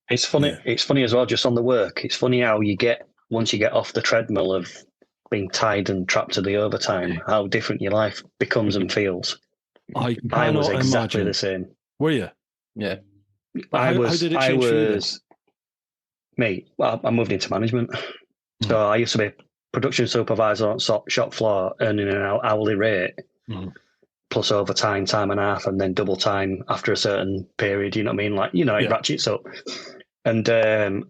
It's funny. Yeah. It's funny as well. Just on the work, it's funny how once you get off the treadmill of being tied and trapped to the overtime, how different your life becomes and feels. I was cannot exactly imagine. the same. Were you? Yeah. How did it change for you then? Mate, well, I moved into management. So I used to be production supervisor on shop floor, earning an hourly rate, plus overtime, time and a half, and then double time after a certain period. You know what I mean? Like, it ratchets up. And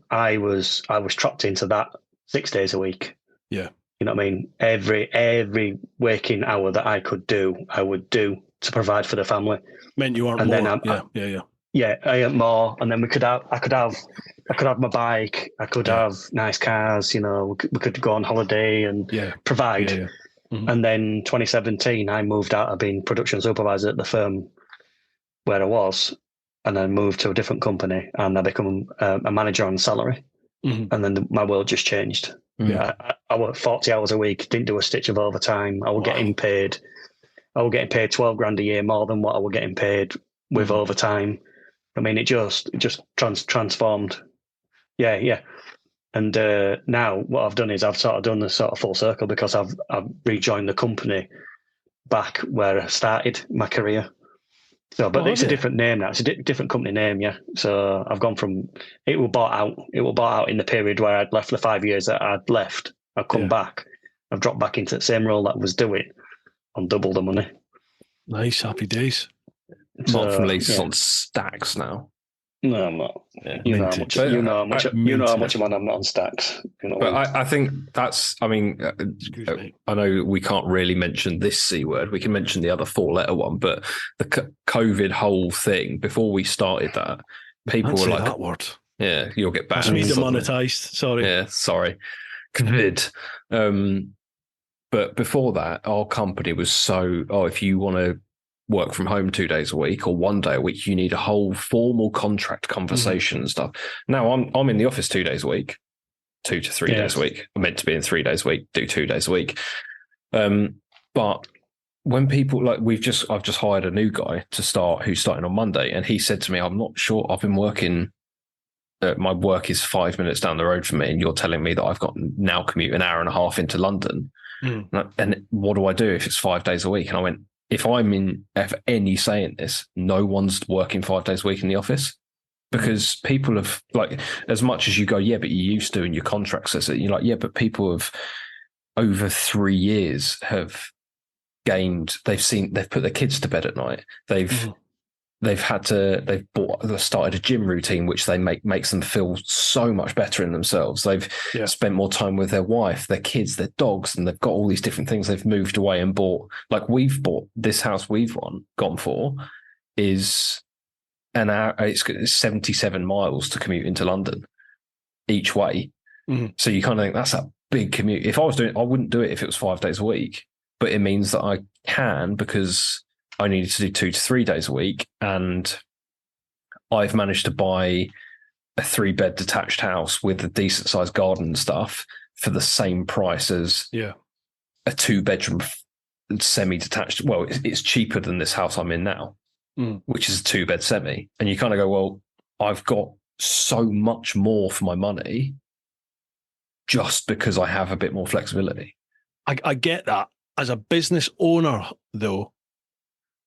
I was trapped into that 6 days a week. Yeah. You know what I mean? Every waking hour that I could do, I would do to provide for the family. Meant you aren't and more. Then Yeah, I earned more, and then I could have my bike. I could have nice cars. We could go on holiday and provide. Yeah. Mm-hmm. And then 2017, I moved out of being production supervisor at the firm where I was, and then moved to a different company, and I become a manager on salary. Mm-hmm. And then my world just changed. Yeah. I worked 40 hours a week, didn't do a stitch of overtime. I was getting paid 12 grand a year more than what I was getting paid with overtime. I mean, it just transformed. Yeah. And now what I've done is I've sort of done this sort of full circle, because I've rejoined the company back where I started my career. So, but it's a different name now. It's a different company name, yeah. So I've gone from it was bought out in the period where I'd left the 5 years that I'd left. I've come back. I've dropped back into the same role that I was doing on double the money. Nice, happy days. Mark from Leeds is on stacks now. No, I'm not. Yeah. You know how much I'm not on stacks. But I think that's. I mean, I know we can't really mention this C word. We can mention the other 4-letter one, but the COVID whole thing. Before we started that, people were like, "That word." Yeah, you'll get banned. Be demonetized. Sorry. Yeah, sorry. COVID. But before that, our company was so. Oh, if you want to work from home 2 days a week or 1 day a week, you need a whole formal contract conversation and stuff. Now I'm in the office 2 days a week, 2 to 3 days a week. I'm meant to be in 3 days a week, do 2 days a week. But when people I've just hired a new guy to start who's starting on Monday, and he said to me, I'm not sure, I've been working, my work is 5 minutes down the road from me, and you're telling me that I've got now commute an hour and a half into London. And what do I do if it's 5 days a week? And I went, if any saying this, no one's working 5 days a week in the office, because people have, as much as you go, yeah, but you used to, and your contract says it, you're like, yeah, but people have over 3 years have gained, they've put their kids to bed at night. They've started a gym routine, which they makes them feel so much better in themselves. They've spent more time with their wife, their kids, their dogs, and they've got all these different things. They've moved away and bought, we've bought this house gone for is an hour. It's 77 miles to commute into London each way. So you kind of think that's a big commute. If I was doing it, I wouldn't do it if it was 5 days a week, but it means that I can, because I needed to do 2 to 3 days a week, and I've managed to buy a 3-bed detached house with a decent sized garden and stuff for the same price as a 2-bedroom semi-detached. Well, it's cheaper than this house I'm in now, which is a 2-bed semi. And you kind of go, well, I've got so much more for my money just because I have a bit more flexibility. I get that. As a business owner, though,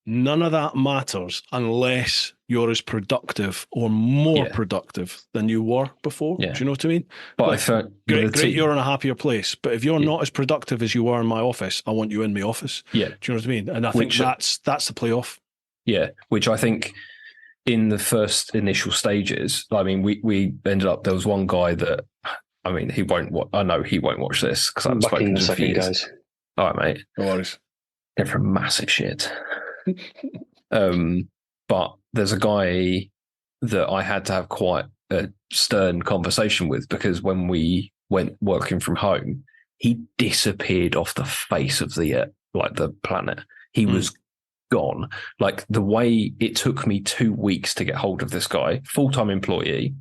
none of that matters unless you're as productive or more productive than you were before. Do you know what I mean? But great, you're in a happier place. But if you're not as productive as you were in my office, I want you in my office. Yeah. Do you know what I mean? And I think that's the playoff. Yeah. Which I think in the first initial stages, I mean, we ended up, there was one guy that, I mean, I know he won't watch this because I've spoken to him for years. Guys. All right, mate. No worries. They're for massive shit. But there's a guy that I had to have quite a stern conversation with, because when we went working from home, he disappeared off the face of the planet. He was gone. The way it took me 2 weeks to get hold of this guy, full-time employee,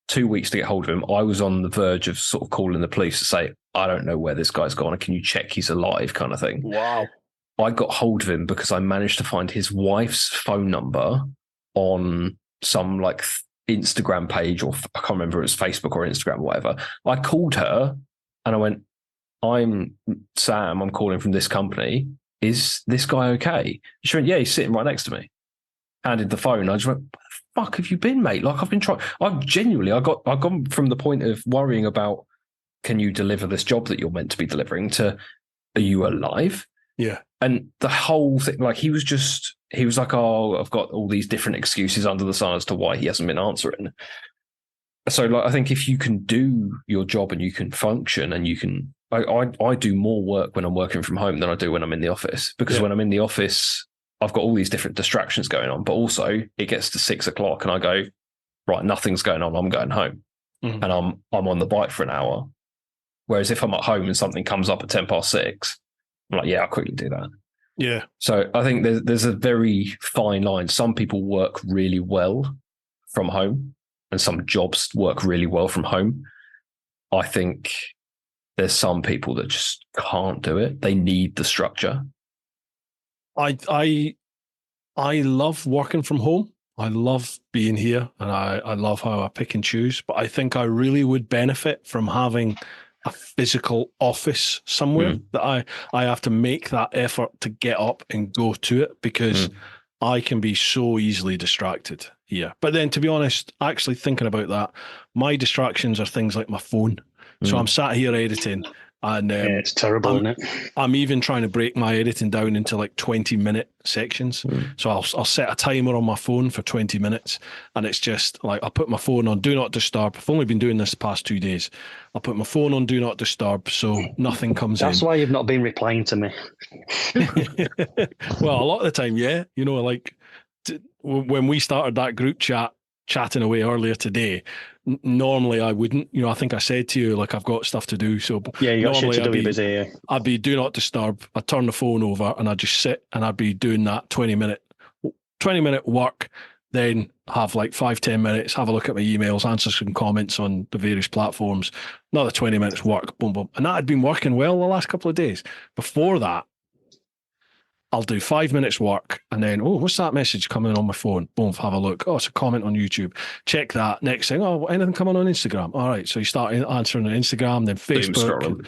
2 weeks to get hold of him. I was on the verge of sort of calling the police to say, I don't know where this guy's gone. Can you check he's alive, kind of thing? Wow. I got hold of him because I managed to find his wife's phone number on some Instagram page, or I can't remember if it was Facebook or Instagram or whatever. I called her and I went, I'm Sam, I'm calling from this company. Is this guy okay? She went, yeah, he's sitting right next to me. Handed the phone. I just went, where the fuck have you been, mate? Like, I've been trying. I've gone from the point of worrying about, can you deliver this job that you're meant to be delivering, to, are you alive? Yeah. And the whole thing, like, he was like, oh, I've got all these different excuses under the sun as to why he hasn't been answering. So, like, I think if you can do your job and you can function and you can, I do more work when I'm working from home than I do when I'm in the office, because when I'm in the office, I've got all these different distractions going on, but also it gets to 6 o'clock and I go, right, nothing's going on, I'm going home. And I'm on the bike for an hour. Whereas if I'm at home and something comes up at 6:10, I'm like, yeah, I'll quickly do that. Yeah. So I think there's a very fine line. Some people work really well from home and some jobs work really well from home. I think there's some people that just can't do it. They need the structure. I love working from home. I love being here, and I love how I pick and choose. But I think I really would benefit from having a physical office somewhere that I have to make that effort to get up and go to it, because I can be so easily distracted here. But then, to be honest, actually thinking about that, my distractions are things like my phone. So I'm sat here editing, and it's terrible, isn't it? I'm even trying to break my editing down into like 20-minute sections. So I'll set a timer on my phone for 20 minutes, and it's just like, I'll put my phone on Do Not Disturb. I've only been doing this the past 2 days. I'll put my phone on Do Not Disturb so nothing comes in. That's why you've not been replying to me. Well, a lot of the time, yeah. You know, like when we started that group chatting away earlier today, normally I wouldn't. You know, I think I said to you, like, I've got stuff to do. So yeah, you got shit to do, you're busy. Yeah. I'd be Do Not Disturb. I'd turn the phone over and I'd just sit and I'd be doing that 20-minute work, then have like 5-10 minutes, have a look at my emails, answer some comments on the various platforms, another 20 minutes work, boom, boom. And that had been working well the last couple of days. Before that, I'll do 5 minutes work and then, oh, what's that message coming on my phone? Boom, have a look. Oh, it's a comment on YouTube. Check that. Next thing, oh, anything coming on Instagram? All right. So you start answering on Instagram, then Facebook,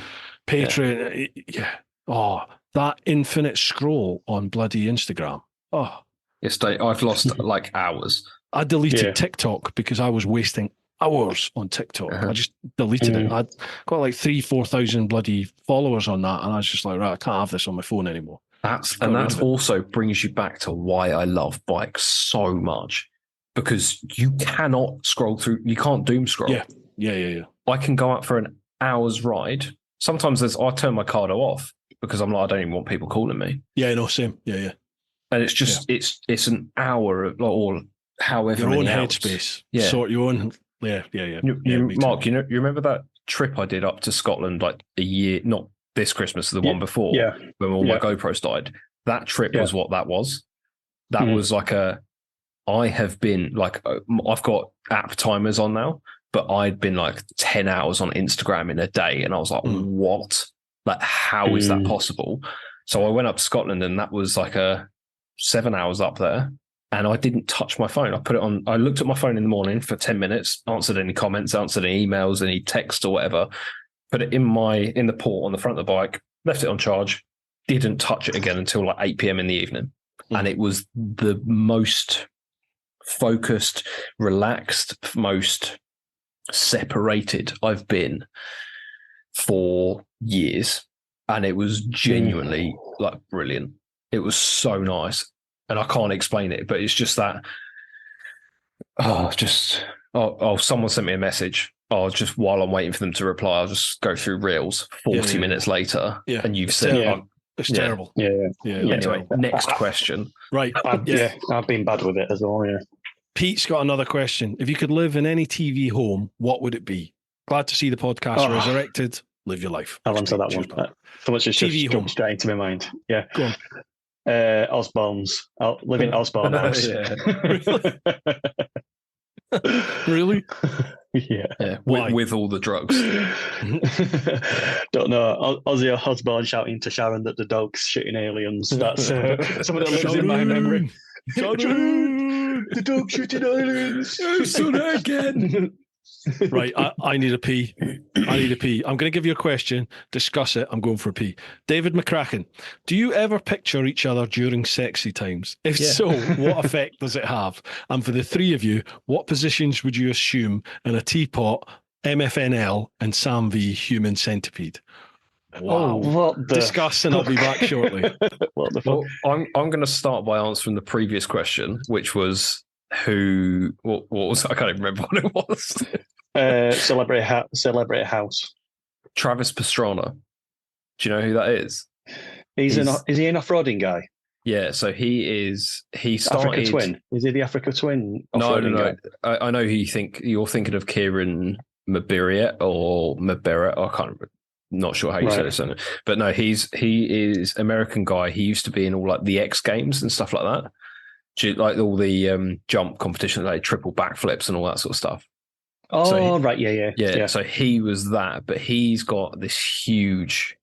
Patreon. Yeah. Oh, that infinite scroll on bloody Instagram. Oh. I've lost like hours. I deleted TikTok because I was wasting hours on TikTok. I just deleted it. I'd got like 3,000-4,000 bloody followers on that. And I was just like, right, I can't have this on my phone anymore. That also brings you back to why I love bikes so much, because you cannot scroll through. You can't doom scroll. Yeah. I can go out for an hour's ride. Sometimes I turn my Cardo off because I'm like, I don't even want people calling me. Yeah, no, same. Yeah. And it's just it's an hour or however your many own hours. headspace. Yeah, sort your own. Yeah. Mark, you remember that trip I did up to Scotland like a year, not this Christmas, the one before, when all my GoPros died. That trip was what that was. That was like I have been like, I've got app timers on now, but I'd been like 10 hours on Instagram in a day. And I was like, what? Like, how is that possible? So I went up to Scotland and that was like 7 hours up there. And I didn't touch my phone. I put it on. I looked at my phone in the morning for 10 minutes, answered any comments, answered any emails, any texts or whatever, put it in the port on the front of the bike, left it on charge, didn't touch it again until like 8 p.m. in the evening. And it was the most focused, relaxed, most separated I've been for years. And it was genuinely like brilliant. It was so nice. And I can't explain it, but it's just that, someone sent me a message. Just while I'm waiting for them to reply, I'll just go through Reels 40 minutes later. Yeah. And you've said, it's terrible. Yeah. Anyway, next question. Right. I've been bad with it as well. Yeah. Pete's got another question. If you could live in any TV home, what would it be? Glad to see the podcast resurrected. Live your life. I'll answer that one. So much just jumped straight into my mind. Yeah. Go on. Osborne's. I'll live in Osborne house. Really? Yeah. With all the drugs. Don't know. Ozzy Osbourne shouting to Sharon that the dog's shitting aliens. That's someone that lives in my memory. Sharon! The dog shooting islands. I've done it again. Right, I need a pee. I'm going to give you a question, discuss it. I'm going for a pee. David McCracken, do you ever picture each other during sexy times? If so, what effect does it have? And for the three of you, what positions would you assume in a teapot, MFNL, and Sam V human centipede? Wow. What the Discuss, and I'll be back shortly. What the fuck? Well, I'm going to start by answering the previous question, which was what was, I can't even remember what it was. Celebrity House. Travis Pastrana. Do you know who that is? Is he an off-roading guy? Yeah, so he started Africa Twin. Is he the Africa Twin? No. I know who you're thinking of, Kieran Mabiriet or Maberet. I can't remember. Not sure how you say this, but no, he is American guy. He used to be in all like the X Games and stuff like that. Like all the jump competition, like triple backflips and all that sort of stuff. Oh, so right, yeah. So he was that, but he's got this huge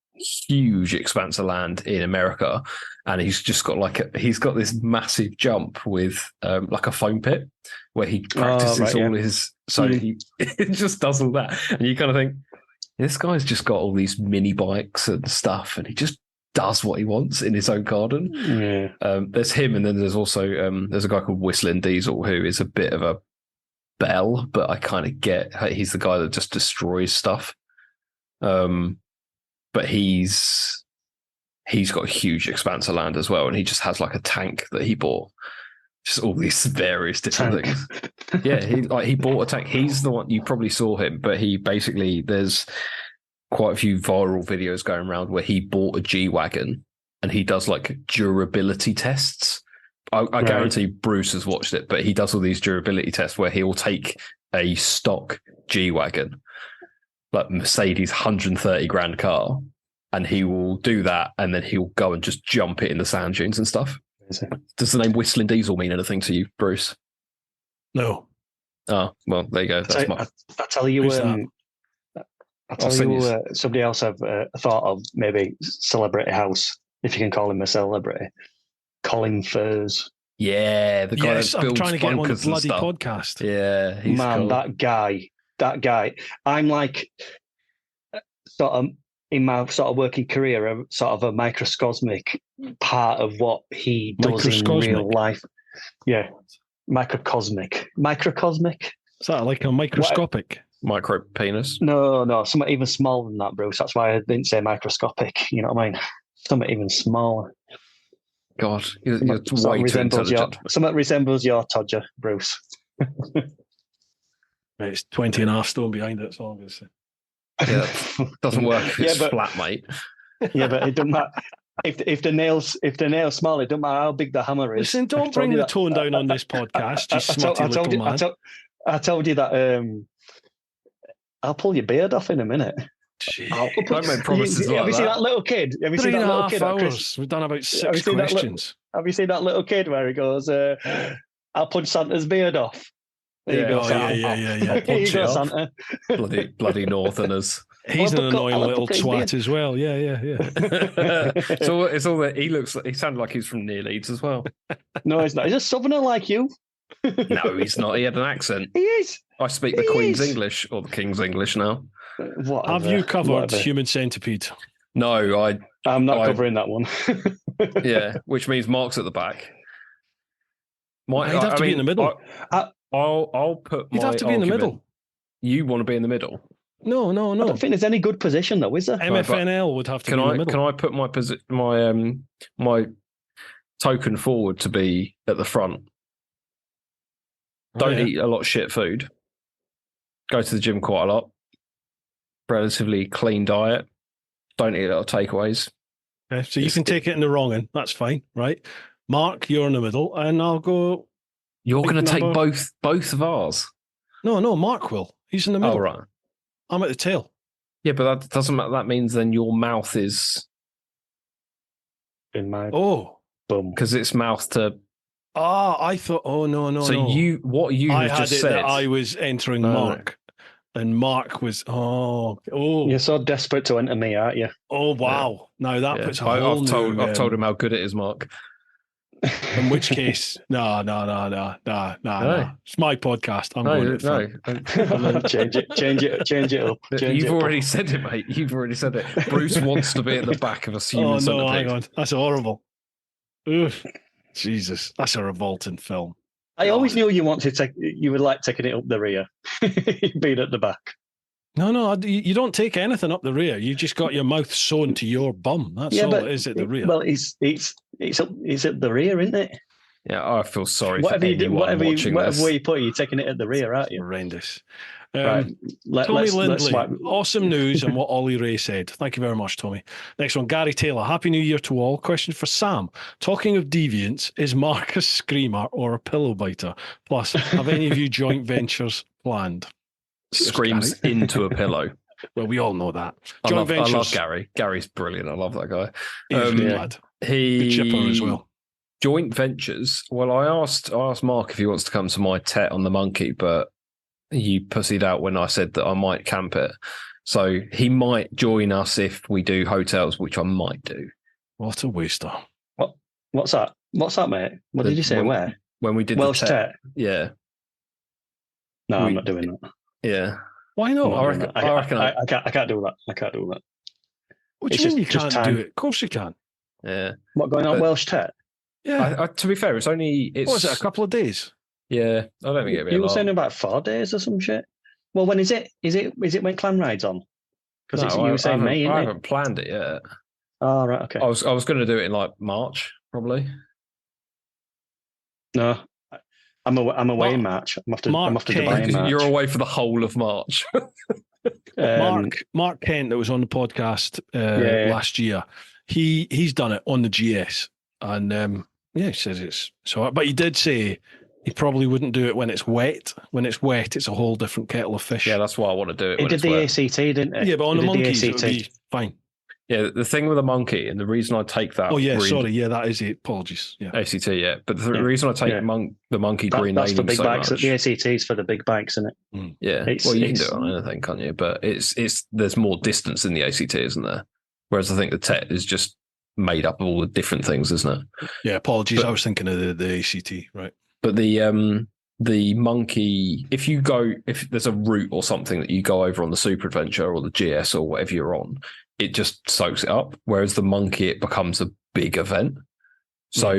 expanse of land in America, and he's just got he's got this massive jump with like a foam pit where he practices all his. So he just does all that, and you kind of think, this guy's just got all these mini bikes and stuff, and he just does what he wants in his own garden. Yeah. There's him, and then there's also there's a guy called Whistling Diesel who is a bit of a bell, but I kind of get he's the guy that just destroys stuff. But he's got a huge expanse of land as well, and he just has like a tank that he bought. Just all these various different things. Yeah, he bought a tank. He's the one, you probably saw him, but he basically, there's quite a few viral videos going around where he bought a G-Wagon and he does like durability tests. I guarantee Bruce has watched it, but he does all these durability tests where he'll take a stock G-Wagon, like Mercedes 130 grand car, and he will do that, and then he'll go and just jump it in the sand dunes and stuff. Does the name Whistling Diesel mean anything to you, Bruce? No. Oh, well, there you go. I tell you, somebody else I've thought of, maybe Celebrity House, if you can call him a celebrity. Colin Furs. Yeah, the guy that I'm builds trying to get him on the bloody stuff. podcast. Yeah, he's man, cool. that guy. I'm like, sort of, in my sort of working career, a sort of a microcosmic part of what he does in real life. Yeah, microcosmic. Is that like a microscopic? Micro penis? No, something even smaller than that, Bruce. That's why I didn't say microscopic. You know what I mean? Something even smaller. God, you're way too intelligent. Something resembles your Todger, Bruce. It's 20 and a half stone behind it, so I'm going to say. Yeah, doesn't work if it's flat, mate. Yeah, but it doesn't matter. If the nail's small, it doesn't matter how big the hammer is. Listen, don't bring the tone down on this podcast, you smutty little man. I told you that I'll pull your beard off in a minute. Don't make promises like that. Have you seen that little kid? Have you seen that little kid? 3.5 hours. We've done about 6 questions. Have you seen that little kid where he goes, I'll punch Santa's beard off? There you go, Santa. Yeah. There you go, Santa. Bloody Northerners. He's an annoying little twat as well. Yeah. So it's all that he sounded like he's from near Leeds as well. No, he's not. He's a southerner like you. No, he's not. He had an accent. He is. I speak the Queen's English or the King's English now. Have you covered Human Centipede? No, I'm not covering that one. Yeah, which means Mark's at the back. He'd have to be in the middle. I'll put. He'd have to be in the middle. You want to be in the middle? No. I don't think there's any good position though, is there? MFNL would have to be in the middle. Can I put my token forward to be at the front? Don't eat a lot of shit food. Go to the gym quite a lot. Relatively clean diet. Don't eat a lot of takeaways. Okay, so you can take it in the wrong end. That's fine, right? Mark, you're in the middle, and I'll go. You're going to take both of ours. No, Mark will. He's in the middle. Oh, right. I'm at the tail. Yeah, but that doesn't matter. That means then your mouth is in my bum because it's mouth to. I thought. Oh no. So what you have just said. That I was entering Mark, and Mark was. Oh. You're so desperate to enter me, aren't you? Oh wow! Yeah. Now that puts a whole I've told him how good it is, Mark. In which case, no. It's my podcast. I'm going to Change it up. You've already said it, mate. You've already said it. Bruce wants to be at the back of a human centipede. Hang on. That's horrible. Oof. Jesus, that's a revolting film. I always knew you would like taking it up the rear, being at the back. No, you don't take anything up the rear. You just got your mouth sewn to your bum. That's all it is at the rear. Well, it's at the rear, isn't it? Yeah, I feel sorry whatever for you do, anyone whatever watching this. way you put it, you're taking it at the rear, aren't you? Horrendous. Right. Tommy Lindley, awesome news and what Ollie Ray said. Thank you very much, Tommy. Next one, Gary Taylor. Happy New Year to all. Question for Sam. Talking of deviants, is Mark a screamer or a pillow biter? Plus, have any of you joint ventures planned? Screams into a pillow. Well, we all know that. I love Gary. Gary's brilliant. I love that guy. He's mad. Big chipper as well. Joint ventures. Well, I asked Mark if he wants to come to my TET on the Monkey, but he pussied out when I said that I might camp it. So he might join us if we do hotels, which I might do. What a waster. What's that? What's that, mate? What did you say? Where? When we did Welsh the TET. Yeah. No, I'm not doing that. Yeah. Why not? I can't do that. I can't do that. What do you mean you can't do it? Of course you can. Yeah. What, going on Welsh TET? Yeah. To be fair, it's what was it, a couple of days? Yeah. I don't think it'll be You were saying about 4 days or some shit. Well, when is it? Is it when Clan Ride's on? Because you were saying May, I haven't planned it yet. Oh, right, okay. I was going to do it in like March, probably. No. I'm away in March. I'm off to Dubai in March. You're away for the whole of March. Mark Kent, that was on the podcast last year, he's done it on the GS, and he says it's so. But he did say he probably wouldn't do it when it's wet. When it's wet, it's a whole different kettle of fish. Yeah, that's why I want to do it. He did the ACT, didn't he? Yeah, but on the Monkeys, it would be fine. Yeah, the thing with the Monkey, and the reason I take that. Oh yeah, sorry, yeah, that is it. Apologies. Yeah, ACT, yeah, but the reason I take the Monkey green that's for naming big so bikes. much. The ACT's for the big bikes, isn't it? Yeah, well, you can do it on anything, can't you? But it's there's more distance in the ACT, isn't there? Whereas I think the TET is just made up of all the different things, isn't it? Yeah, apologies. I was thinking of the ACT, right? But the Monkey, if there's a route or something that you go over on the Super Adventure or the GS or whatever you're on, it just soaks it up. Whereas the Monkey, it becomes a big event. So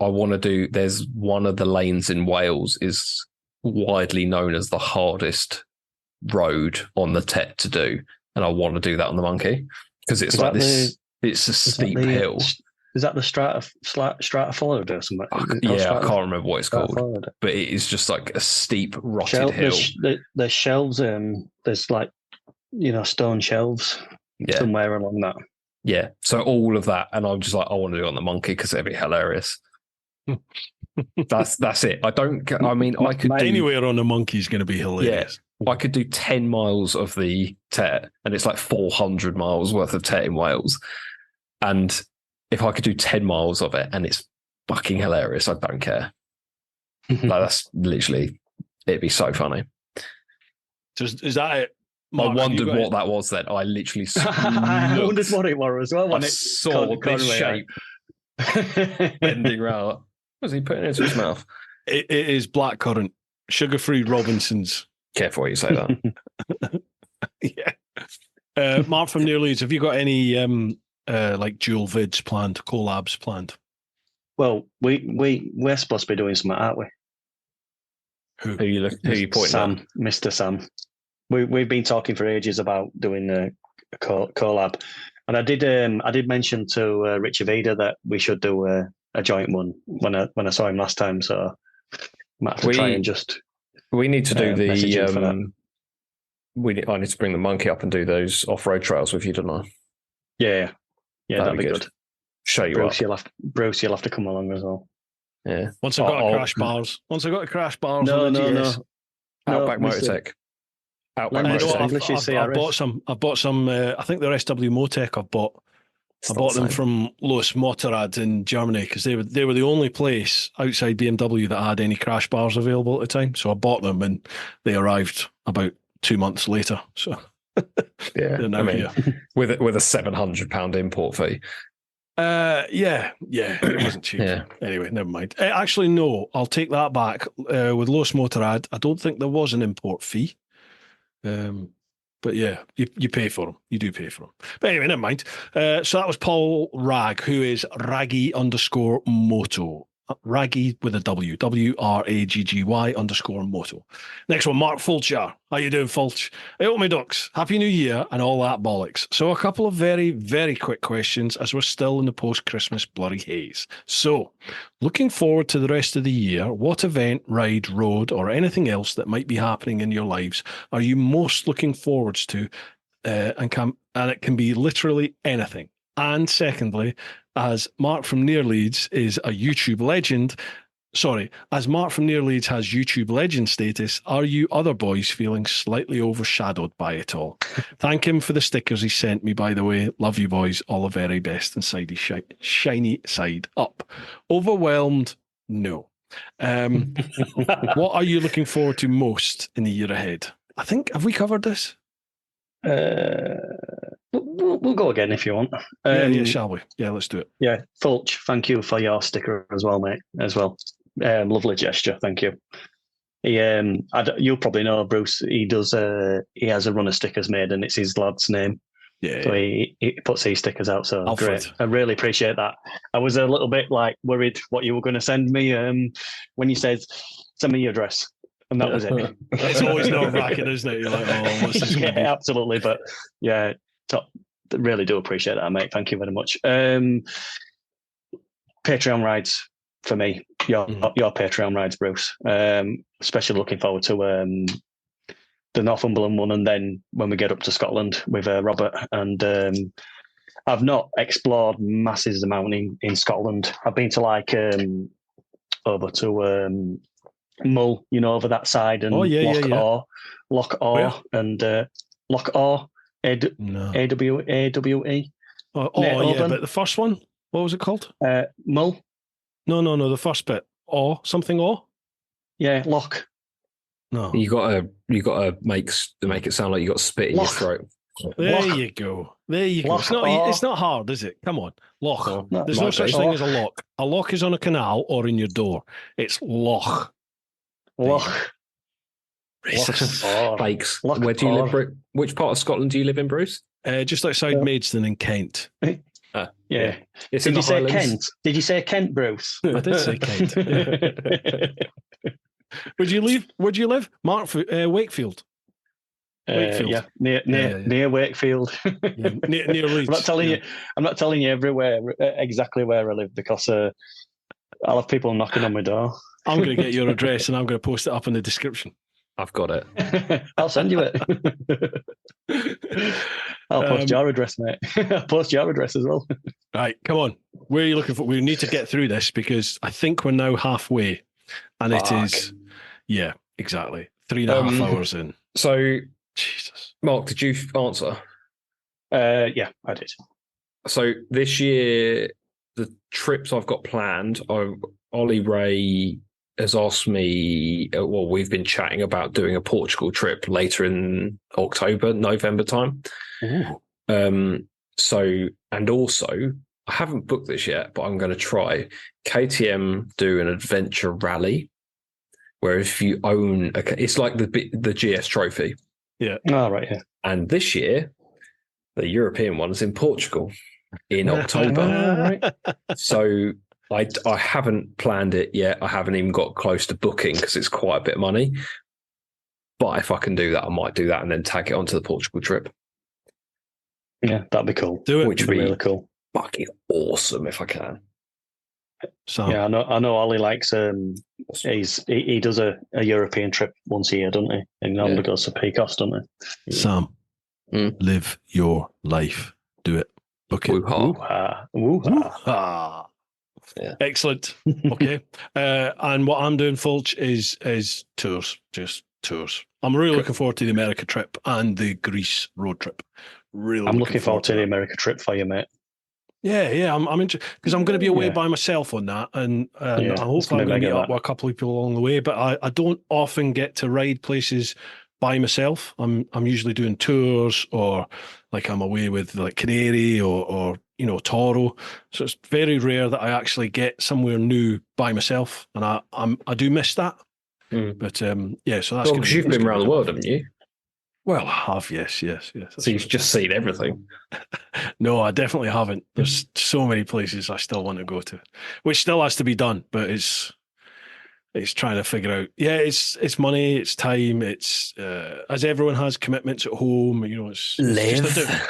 I want to do, there's one of the lanes in Wales is widely known as the hardest road on the TET to do. And I want to do that on the Monkey because it's like this, it's a steep hill. Is that the Strata Florida or something? Yeah, I can't remember what it's called, but it is just like a steep, rotted hill. There's shelves, there's like, stone shelves somewhere along that. Yeah, so all of that, and I'm just like, I want to do it on the Monkey because it'd be hilarious. That's it. I could anywhere on the Monkey is going to be hilarious. Yeah, I could do 10 miles of the TET, and it's like 400 miles worth of TET in Wales, and if I could do 10 miles of it and it's fucking hilarious, I don't care. Like that's literally, it'd be so funny. So is that it? Mark, I wondered what that was then. I literally I wondered what it was as well when I saw this shape bending round. What was he putting into his mouth? It is blackcurrant, sugar-free Robinsons. Careful what you say that. Yeah. Mark from Near Leeds, have you got any like dual vids planned, collabs planned? Well, we're supposed to be doing something, aren't we? Who are you pointing Sam, at? Mr. Sam. We've been talking for ages about doing a collab, and I did mention to Richie Vida that we should do a joint one when I saw him last time. So I might have to try and just. We need to do the. I need to bring the Monkey up and do those off-road trails with you, don't I? Yeah, that'd be good. Show you Bruce, you'll have to come along as well. Yeah. Once I've got the crash bars. Once I've got the crash bars. No. Outback Motortech. I've bought some. I think they're SW Motec. I bought them from Louis Motorrad in Germany because they were the only place outside BMW that had any crash bars available at the time. So I bought them and they arrived about 2 months later. So yeah, with a £700 import fee. Yeah, it wasn't cheap. Yeah. Anyway, never mind. Actually, no, I'll take that back. With Los Motorrad, I don't think there was an import fee. But yeah, you pay for them. You do pay for them. But anyway, never mind. So that was Paul Ragg, who is Raggy_Moto. Raggy with a W. WRAGGY_Moto. Next one, Mark Fulcher. How you doing, Fulch? Hey, up my ducks. Happy New Year and all that bollocks. So a couple of very, very quick questions as we're still in the post-Christmas blurry haze. So, looking forward to the rest of the year, what event, ride, road, or anything else that might be happening in your lives are you most looking forwards to? And it can be literally anything. And secondly, as Mark from Near Leeds is a YouTube legend, as Mark from Near Leeds has YouTube legend status, are you other boys feeling slightly overshadowed by it all? Thank him for the stickers he sent me, by the way. Love you boys. All the very best and shiny side up. Overwhelmed? No. What are you looking forward to most in the year ahead? I think, have we covered this? We'll go again if you want. Yeah, shall we? Yeah, let's do it. Yeah, Fulch, thank you for your sticker as well, mate. As well, lovely gesture. Thank you. You'll probably know Bruce. He does. He has a run of stickers made, and it's his lad's name. Yeah. So he puts these stickers out. So Alfred. Great. I really appreciate that. I was a little bit worried what you were going to send me when you said send me your address. And that was it. It's always nerve-wracking, isn't it? You're like, oh, what's this going to be? Absolutely. But yeah, really do appreciate that, mate. Thank you very much. Patreon rides for me. Your Patreon rides, Bruce. Especially looking forward to the Northumberland one, and then when we get up to Scotland with Robert. And I've not explored masses amount in Scotland. I've been to over to Mull, over that side, and Loch Awe, and Loch Awe, AWE. But the first one, what was it called? Mull. No, the first bit. Something. Yeah, Loch. No, you gotta make it sound like you got spit in your throat. There you go. It's not hard, is it? Come on, Loch. There's no such thing as a loch. A loch is on a canal or in your door. It's Loch. Loch. Spikes. Where do you live? Which part of Scotland do you live in, Bruce? Just outside Maidstone in Kent. Yeah. It's Did you say Kent? Did you say Kent, Bruce? I did say Kent. Where'd you live? Mark, Wakefield. Wakefield. Yeah, near Wakefield. Near Leeds. I'm not telling you everywhere exactly where I live, because I'll have people knocking on my door. I'm going to get your address and I'm going to post it up in the description. I've got it. I'll send you it. I'll post your address, mate. I'll post your address as well. Right, come on. Where are you looking for? We need to get through this because I think we're now halfway, and it is, yeah, exactly 3.5 hours in. So, Jesus, Mark, did you answer? Yeah, I did. So this year, the trips I've got planned, Ollie Ray has asked me, we've been chatting about doing a Portugal trip later in November time. Ooh. And also, I haven't booked this yet, but I'm going to try. KTM do an adventure rally, where if you own, it's like the GS Trophy. Yeah. Oh, right, yeah. And this year, the European one is in Portugal in October. So I haven't planned it yet. I haven't even got close to booking because it's quite a bit of money. But if I can do that, I might do that and then tag it onto the Portugal trip. Yeah, that'd be cool. Do it. Which would be really cool. Fucking awesome if I can. So yeah, I know Ollie likes he does a European trip once a year, doesn't he? And normally goes to Pecos, doesn't he? Sam, live your life. Do it. Book it. Woo-ha. Woo-ha. Yeah. Excellent. Okay. And what I'm doing, Fulch, is tours. Just tours. I'm really looking forward to the America trip and the Greece road trip. Really, I'm looking forward to the America trip for you, mate. Yeah. I'm interested because I'm going to be away by myself on that, and I hope I'm going to meet up with a couple of people along the way. But I don't often get to ride places by myself. I'm usually doing tours, or like I'm away with like Canary or Toro. So it's very rare that I actually get somewhere new by myself, and I do miss that. But so that's because you've been around the world, haven't you? Well, I have, yes. So you've just seen everything. No, I definitely haven't. There's so many places I still want to go to, which still has to be done, but it's trying to figure out. Yeah, it's money, it's time, it's as everyone has commitments at home. It's live.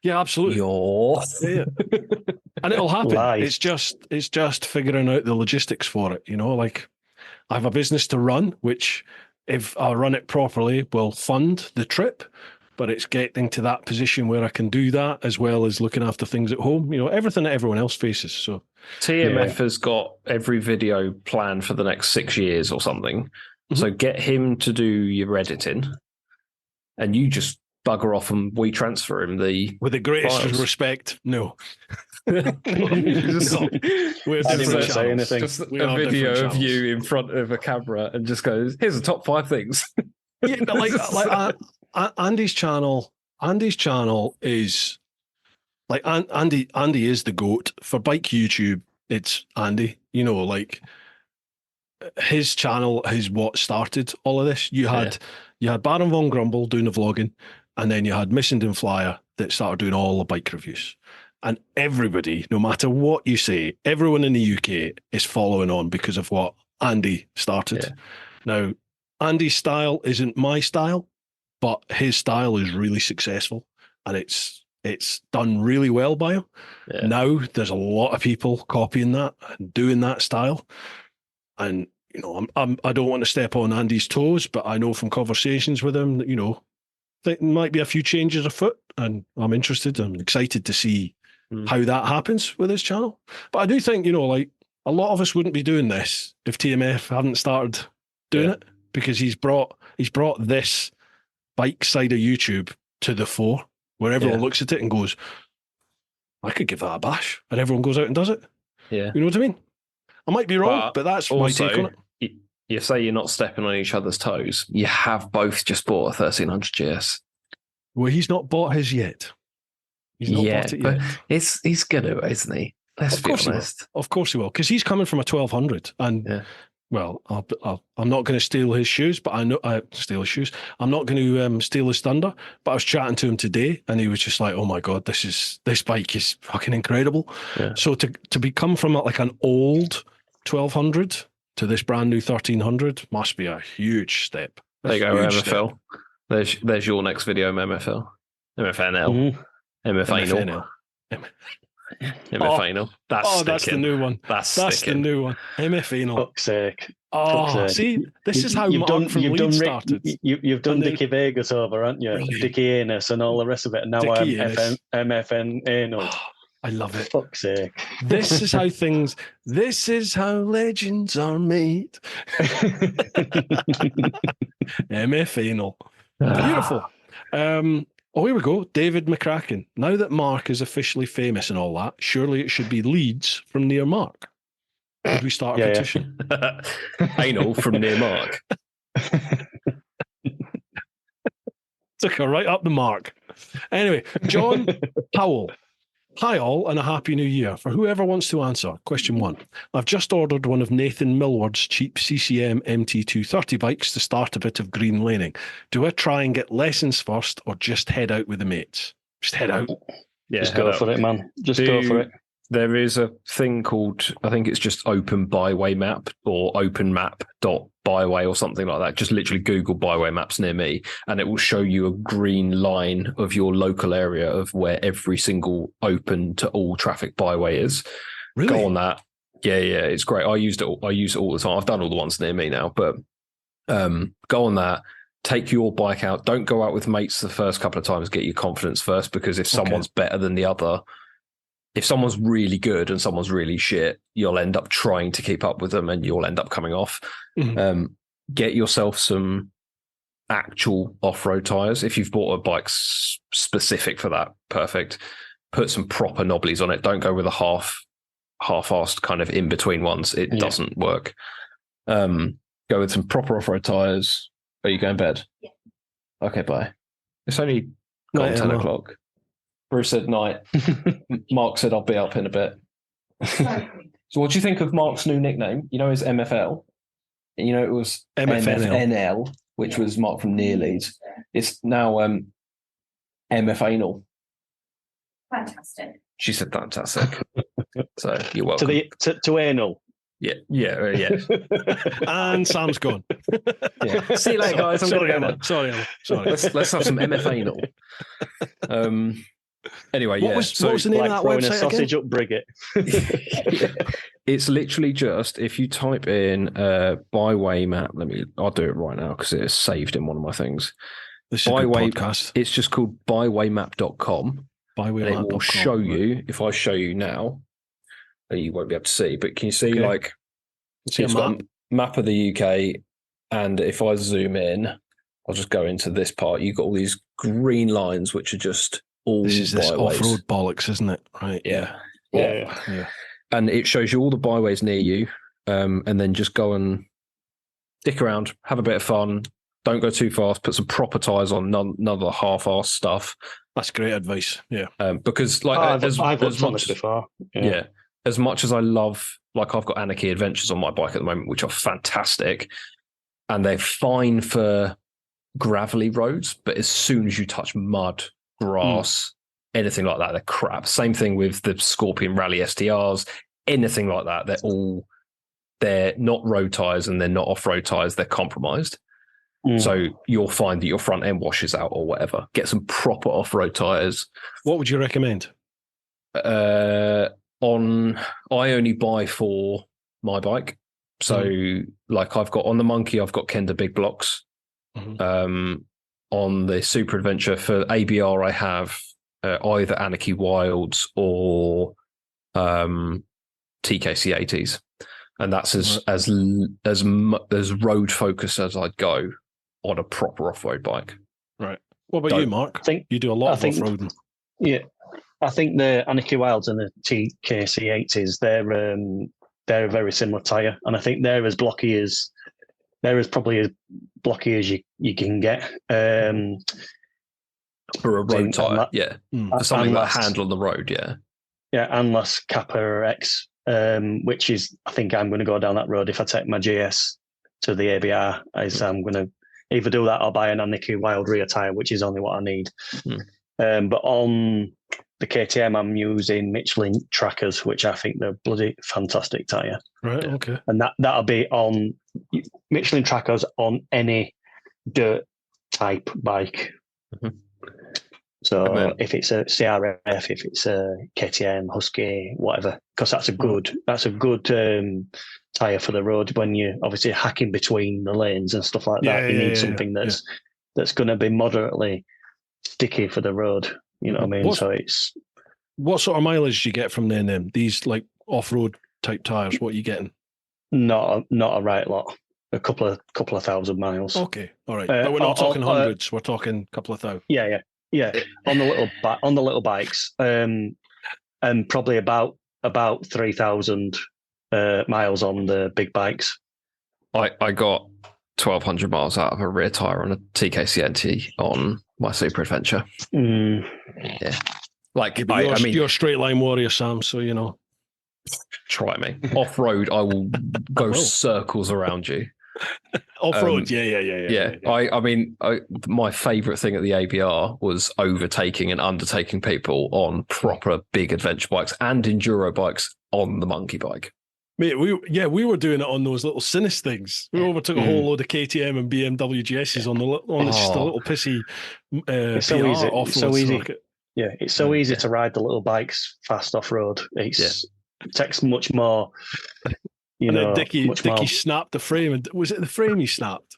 Yeah, absolutely. Yeah. And it'll happen. Life. It's just figuring out the logistics for it. Like I have a business to run, which if I run it properly will fund the trip. But it's getting to that position where I can do that as well as looking after things at home. Everything that everyone else faces. So TMF has got every video planned for the next 6 years or something. Mm-hmm. So get him to do your editing, and you just bugger off and we transfer him the with the greatest files. Respect. No. We're different say anything. Just a video of you in front of a camera and just goes, here's the top 5 things. Yeah, like Andy's channel is like Andy is the GOAT for bike YouTube. It's Andy, like his channel is what started all of this. You had Baron von Grumble doing the vlogging, and then you had Missenden Flyer that started doing all the bike reviews. And everybody, no matter what you say, everyone in the UK is following on because of what Andy started. Yeah. Now, Andy's style isn't my style, but his style is really successful, and it's done really well by him. Yeah. Now there's a lot of people copying that and doing that style. And I don't want to step on Andy's toes, but I know from conversations with him that there might be a few changes afoot, and I'm interested. I'm excited to see how that happens with his channel. But I do think like a lot of us wouldn't be doing this if TMF hadn't started doing it, because he's brought this bike side of YouTube to the fore, where everyone looks at it and goes, I could give that a bash, and everyone goes out and does it. Yeah. You know what I mean? I might be wrong, but that's also, my take on it. You say you're not stepping on each other's toes. You have both just bought a 1300 GS. Well, he's not bought his yet. He's not bought it yet. He's going to, isn't he? Let's be honest. Of course he will, because he's coming from a 1200, and well, I'm not going to steal his shoes, but I know steal his shoes. I'm not going to steal his thunder. But I was chatting to him today, and he was just like, "Oh my god, this bike is fucking incredible." Yeah. So to become from like an old 1200 to this brand new 1300 must be a huge step. There you go, MFL. There's your next video, MFL, MFNL, MFNL. MFNL. That's the new one. That's the new one. MFNL. Fuck's sake. See, this is how Mark from Leeds started. You've done Dickie Vegas over, haven't you? Brilliant. Dickie Anus and all the rest of it. And now I'm MFN anal. I love it. Fuck's sake. This is how legends are made. MF anal. Beautiful. Here we go. David McCracken. Now that Mark is officially famous and all that, surely it should be Leeds from near Mark. Could we start a petition? Anal from near Mark. Took her right up the mark. Anyway, John Powell. Hi all, and a happy new year. For whoever wants to answer, question 1. I've just ordered one of Nathan Millward's cheap CCM MT230 bikes to start a bit of green laning. Do I try and get lessons first, or just head out with the mates? Just head out. Yeah, just go for it, man. Go for it. There is a thing called, I think it's just Open Byway Map or openmap.byway or something like that. Just literally Google byway maps near me, and it will show you a green line of your local area of where every single open to all traffic byway is. Really? Go on that. Yeah, it's great. I use it all the time. I've done all the ones near me now, but go on that. Take your bike out. Don't go out with mates the first couple of times. Get your confidence first, because if someone's better than the other, if someone's really good and someone's really shit, you'll end up trying to keep up with them and you'll end up coming off. Mm-hmm. Get yourself some actual off-road tyres. If you've bought a bike specific for that, perfect. Put some proper knobblies on it. Don't go with a half-assed kind of in-between ones. It doesn't work. Go with some proper off-road tyres. Are you going to bed? Yeah. Okay, bye. It's only 10 o'clock. Bruce said night. Mark said I'll be up in a bit. So what do you think of Mark's new nickname? You know his MFL? You know it was MFNL, which was Mark from near Leeds. It's now MF Anal. Fantastic. She said fantastic. So you're welcome. To anal. Yeah. And Sam's gone. Yeah. See you later, guys. Sorry. Let's have some MF Anal. Anyway, what was the name of that website a sausage again? Up Brigget. It's literally just if you type in byway map. I'll do it right now because it is saved in one of my things. This is a good podcast. It's just called bywaymap.com. Bywaymap.com. It will show you. If I show you now, you won't be able to see, but can you see it's got a map of the UK, and if I zoom in, I'll just go into this part. You've got all these green lines which are just all this off-road bollocks, isn't it? Right. Yeah. And it shows you all the byways near you, and then just go and dick around, have a bit of fun. Don't go too fast. Put some proper tyres on, none of the half-arsed stuff. That's great advice. Yeah. Because I've looked on this before. Yeah. As much as I love, I've got Anarchy Adventures on my bike at the moment, which are fantastic, and they're fine for gravelly roads, but as soon as you touch mud, grass, anything like that, they're crap. Same thing with the Scorpion Rally STRs, anything like that. They're not road tyres and they're not off-road tyres. They're compromised. So you'll find that your front end washes out or whatever. Get some proper off-road tyres. What would you recommend? I only buy for my bike. So I've got on the Monkey, I've got Kenda big blocks. On the Super Adventure for ABR, I have either Anarchy Wilds or TKC 80s, and that's as road focused as I'd go on a proper off-road bike. Right. What about you, Mark? I think you do a lot of off-roading. Yeah, I think the Anarchy Wilds and the TKC 80s they're a very similar tyre, and I think they're probably as blocky as you can get. For a road tyre, for something that handle on the road, unless Kappa X, which is, I think I'm going to go down that road if I take my GS to the ABR. I'm going to either do that or buy an Anarchy Wild rear tyre, which is only what I need. But on the KTM, I'm using Michelin Trackers, which I think they're bloody fantastic tyre. Right, okay. And that'll be on Michelin Trackers on any dirt type bike. So if it's a CRF, if it's a KTM, Husky, whatever, because that's a good tyre for the road when you're obviously hacking between the lanes and stuff like that. You need something that's going to be moderately sticky for the road. You know what I mean? What sort of mileage do you get from them? These off-road type tyres, what are you getting? Not a right lot. A couple of thousand miles. Okay, all right. But we're not talking hundreds. We're talking a couple of thousand. Yeah. On the little bikes, and probably about 3,000 miles on the big bikes. I got 1,200 miles out of a rear tyre on a TKC NT on my Super Adventure. Yeah. You're a straight line warrior, Sam, so you know. Try me. Off road, I will go circles around you. Off road, yeah. My favourite thing at the ABR was overtaking and undertaking people on proper big adventure bikes and enduro bikes on the monkey bike. Mate, we were doing it on those little Sinus things. We overtook a whole load of KTM and BMW GSs on just a little pissy it's so easy. off-road so easy. circuit. Yeah, it's so easy to ride the little bikes fast off-road. It takes much more, then Dickie snapped the frame. And was it the frame he snapped?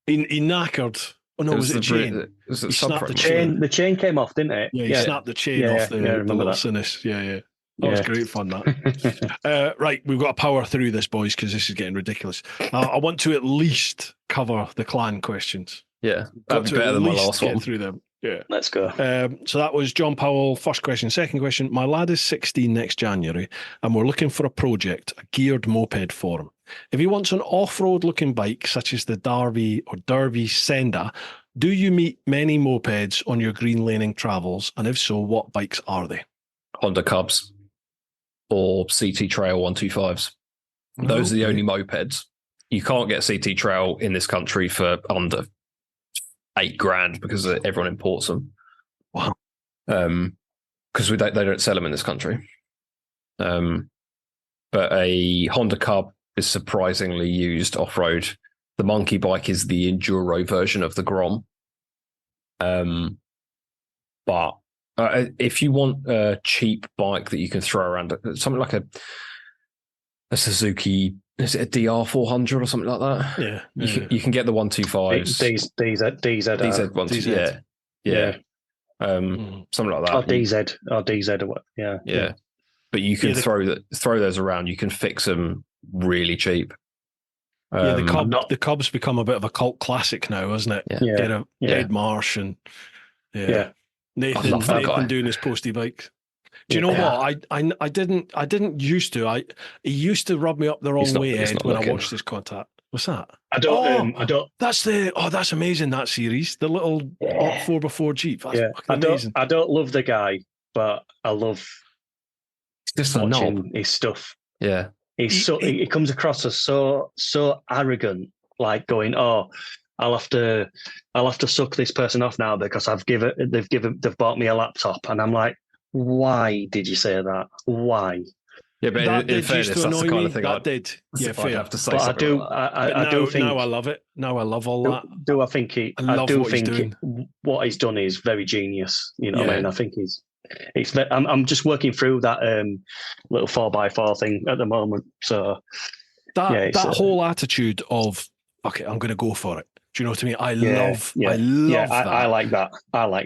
He knackered. Oh, no, was it the chain? He snapped the chain. The chain came off, didn't it? Yeah, he snapped the chain off the little Sinus. Yeah. That was great fun, that. Right, we've got to power through this, boys, because this is getting ridiculous. I want to at least cover the clan questions. Yeah, that'd be better than my last one. Through them. Yeah, let's go. So that was John Powell. First question. Second question. My lad is 16 next January, and we're looking for a project, a geared moped for him. If he wants an off-road looking bike, such as the Derby Senda, Do you meet many mopeds on your green laning travels? And if so, what bikes are they? Honda Cubs or CT Trail 125s. Those are the only mopeds. You can't get CT Trail in this country for under $8,000 because everyone imports them. Wow. Because they don't sell them in this country. But a Honda Cub is surprisingly used off-road. The monkey bike is the enduro version of the Grom. But if you want a cheap bike that you can throw around, something like a Suzuki, is it a DR400 or something like that? Yeah. You can get the 125s. DZ ones. Yeah. Something like that. Or DZ or what? Yeah. But you can throw those around. You can fix them really cheap. The Cubs become a bit of a cult classic now, isn't it? Yeah. Ed Marsh and Nathan doing his postie bike. Do you know what? I didn't used to. He used to rub me up the wrong way, Ed, when I watched his contact. What's that? I don't. That's amazing. That series, the little 4x4 Jeep. That's fucking amazing. I don't love the guy, but I love just watching his stuff. Yeah, he comes across as so arrogant, like going, "Oh, I'll have to suck this person off now because they've bought me a laptop," and I'm like, why did you say that? Why? Yeah, but in fairness, that's the kind of thing that did. Yeah, fair. I'd have to say. But I do think now I love it. Now I love all that. I think what he's done is very genius. You know what I mean? I think I'm just working through that little 4x4 thing at the moment. So that whole attitude of, okay, I'm going to go for it. Do you know what I mean? I love that. I like that.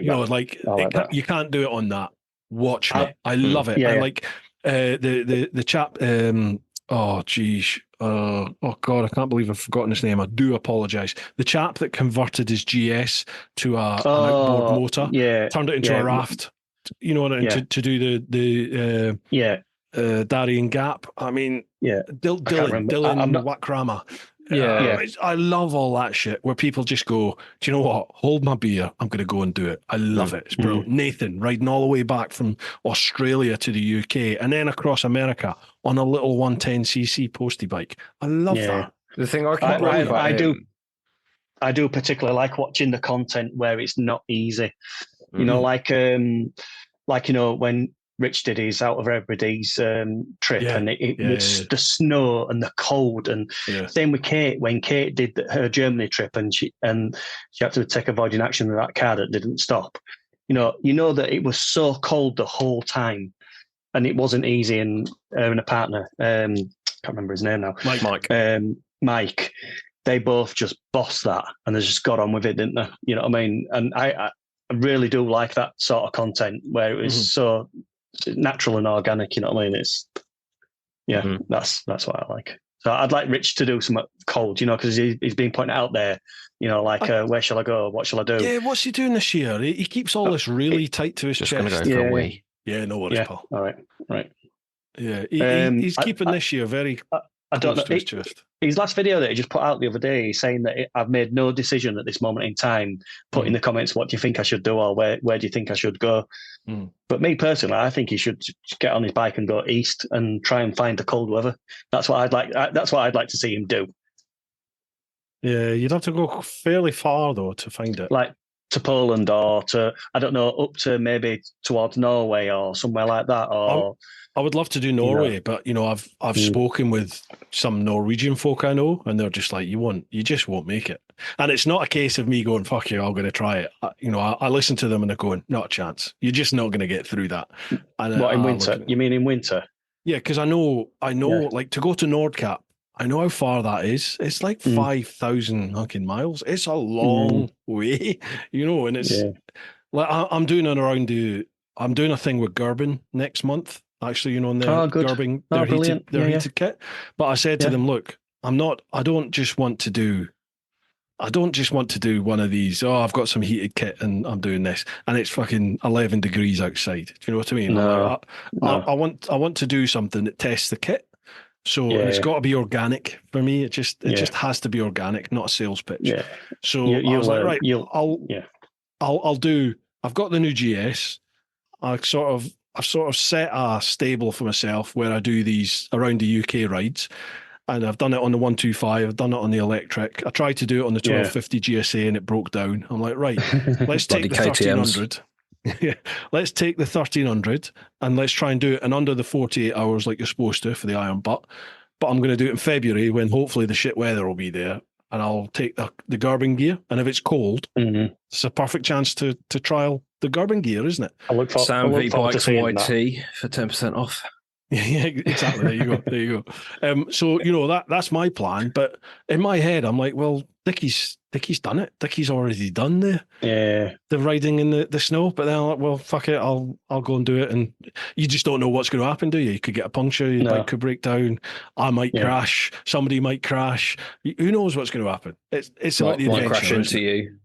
You know, that. You can't do it on that. Watch me. I love it. Yeah, I like the chap. Oh God, I can't believe I've forgotten his name. I do apologise. The chap that converted his GS to an outboard motor, turned it into a raft. You know what I mean? To do the Darien Gap. I mean, Dylan Wakrama. I love all that shit where people just go, do you know what? Hold my beer. I'm going to go and do it. I love it. It's brilliant. Nathan riding all the way back from Australia to the UK and then across America on a little 110cc postie bike. I love that. The thing I do particularly like watching the content where it's not easy. You know, like you know, when Rich did his out of everybody's trip, and it was the snow and the cold, and same with Kate when Kate did her Germany trip, and she had to take avoiding action with that car that didn't stop. You know that it was so cold the whole time, and it wasn't easy. And her and a partner, can't remember his name now, Mike. They both just bossed that, and they just got on with it, didn't they? You know what I mean? And I really do like that sort of content where it was so natural and organic, you know what I mean? It's that's what I like. So I'd like Rich to do some cold, you know, because he's been pointing out there, you know, like where shall I go? What shall I do? Yeah, what's he doing this year? He keeps all this really tight to his just chest. Just going to go for a wee. Yeah, no worries, pal. All right. Yeah, he's keeping this year very close to his chest. His last video that he just put out the other day, he's saying that I've made no decision at this moment in time. Put in the comments, what do you think I should do, or where do you think I should go? But me personally, I think he should get on his bike and go east and try and find the cold weather. That's what I'd like. That's what I'd like to see him do. Yeah, you'd have to go fairly far though to find it. Like to Poland or to, I don't know, up to maybe towards Norway or somewhere like that. Or I would love to do Norway, but you know, I've spoken with some Norwegian folk I know, and they're just like, you just won't make it. And it's not a case of me going, fuck you, I'm going to try it. I listen to them and they're going, not a chance. You're just not going to get through that. And, what, in winter? You mean in winter? Yeah, because I know, like to go to Nordkap, I know how far that is. It's like 5,000 fucking miles. It's a long way, you know, and it's like I'm doing a thing with Gerben next month. Actually, you know, on the Gerbing, their heated kit. But I said to them, look, I don't just want to do one of these, I've got some heated kit and I'm doing this and it's fucking 11 degrees outside. Do you know what I mean? No. I want to do something that tests the kit. So and it's got to be organic for me. It just has to be organic, not a sales pitch. Yeah. So I was like, right, I'll do. I've got the new GS. I've sort of set a stable for myself where I do these around the UK rides. And I've done it on the 125. I've done it on the electric. I tried to do it on the 1250 GSA and it broke down. I'm like, right, let's take the 1300. Yeah, let's take the 1300 and let's try and do it in under the 48 hours like you're supposed to for the iron butt. But I'm going to do it in February when hopefully the shit weather will be there. And I'll take the Gerbing gear. And if it's cold, it's a perfect chance to trial the Gerbing gear, isn't it? Sam V Bikes YT for 10% off. Yeah, exactly. There you go. So that's my plan. But in my head, I'm like, well, Dickie's done it. Dickie's already done the riding in the snow. But then I'm like, well, fuck it, I'll go and do it. And you just don't know what's going to happen, do you? You could get a puncture, your bike could break down. I might crash. Somebody might crash. Who knows what's going to happen? It's about the adventure. Crash into you.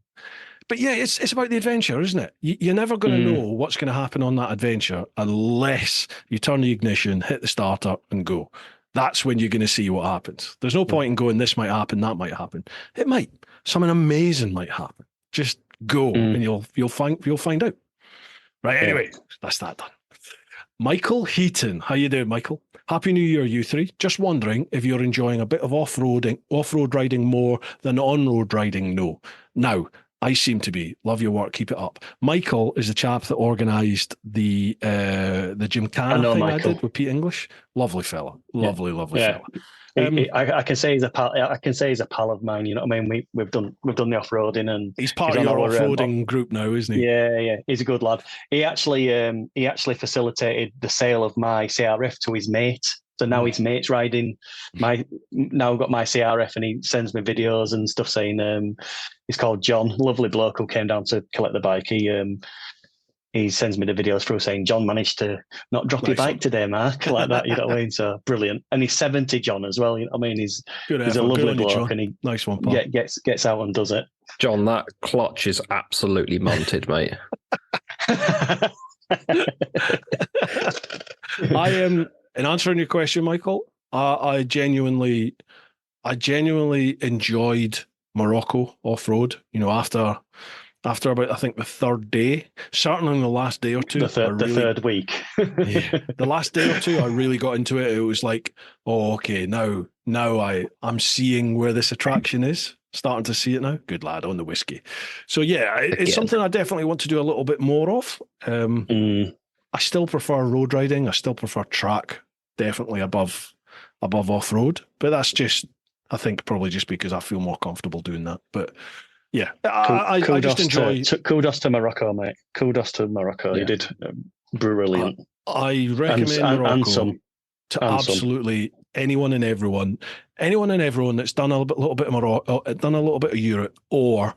But yeah, it's about the adventure, isn't it? You're never going to know what's going to happen on that adventure unless you turn the ignition, hit the starter, and go. That's when you're going to see what happens. There's no point in going, this might happen, that might happen. It might. Something amazing might happen. Just go, and you'll find out. Right. Anyway, that's that done. Michael Heaton, how you doing, Michael? Happy New Year, you three. Just wondering if you're enjoying a bit of off-road riding more than on-road riding. No. Now, I seem to be. Love your work. Keep it up. Michael is the chap that organised the Gymkhana thing I did with Pete English. Lovely fella. Lovely fella. I can say he's a pal. I can say he's a pal of mine. You know what I mean? We've done the off roading, and he's part of your off roading group now, isn't he? Yeah. He's a good lad. He actually facilitated the sale of my CRF to his mate. So now his mate's riding now I've got my CRF, and he sends me videos and stuff saying he's called John, lovely bloke who came down to collect the bike. He sends me the videos through saying, John managed to not drop your bike today, Mark, like that, you know what I mean? So brilliant. And he's 70, John, as well, you know what I mean? He's a lovely bloke, and he nice one, gets out and does it. John, that clutch is absolutely munted, mate. I am. In answering your question, Michael, I genuinely enjoyed Morocco off-road. After about, I think, the third day, certainly in the last day or two. The third week. The last day or two, I really got into it. It was like, oh, okay, now I'm seeing where this attraction is. Starting to see it now. Good lad on the whiskey. So yeah, it's something I definitely want to do a little bit more of. I still prefer road riding. I still prefer track, definitely above off-road. But that's just, I think, probably just because I feel more comfortable doing that. But yeah, I just enjoy... Kudos to Morocco, mate. Kudos to Morocco. Yeah. You did brilliant. I recommend Morocco to absolutely anyone and everyone that's done a little bit of Morocco, done a little bit of Europe, or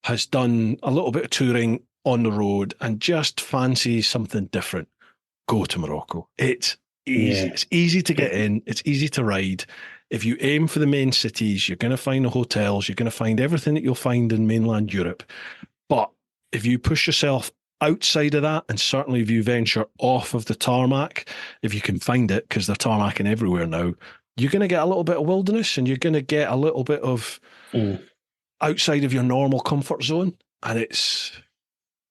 has done a little bit of touring on the road and just fancy something different. Go to Morocco. It's easy. Yeah. It's easy to get in. It's easy to ride. If you aim for the main cities, you're going to find the hotels. You're going to find everything that you'll find in mainland Europe. But if you push yourself outside of that, and certainly if you venture off of the tarmac, if you can find it, because they're tarmacking everywhere now, you're going to get a little bit of wilderness, and you're going to get a little bit of outside of your normal comfort zone. And it's...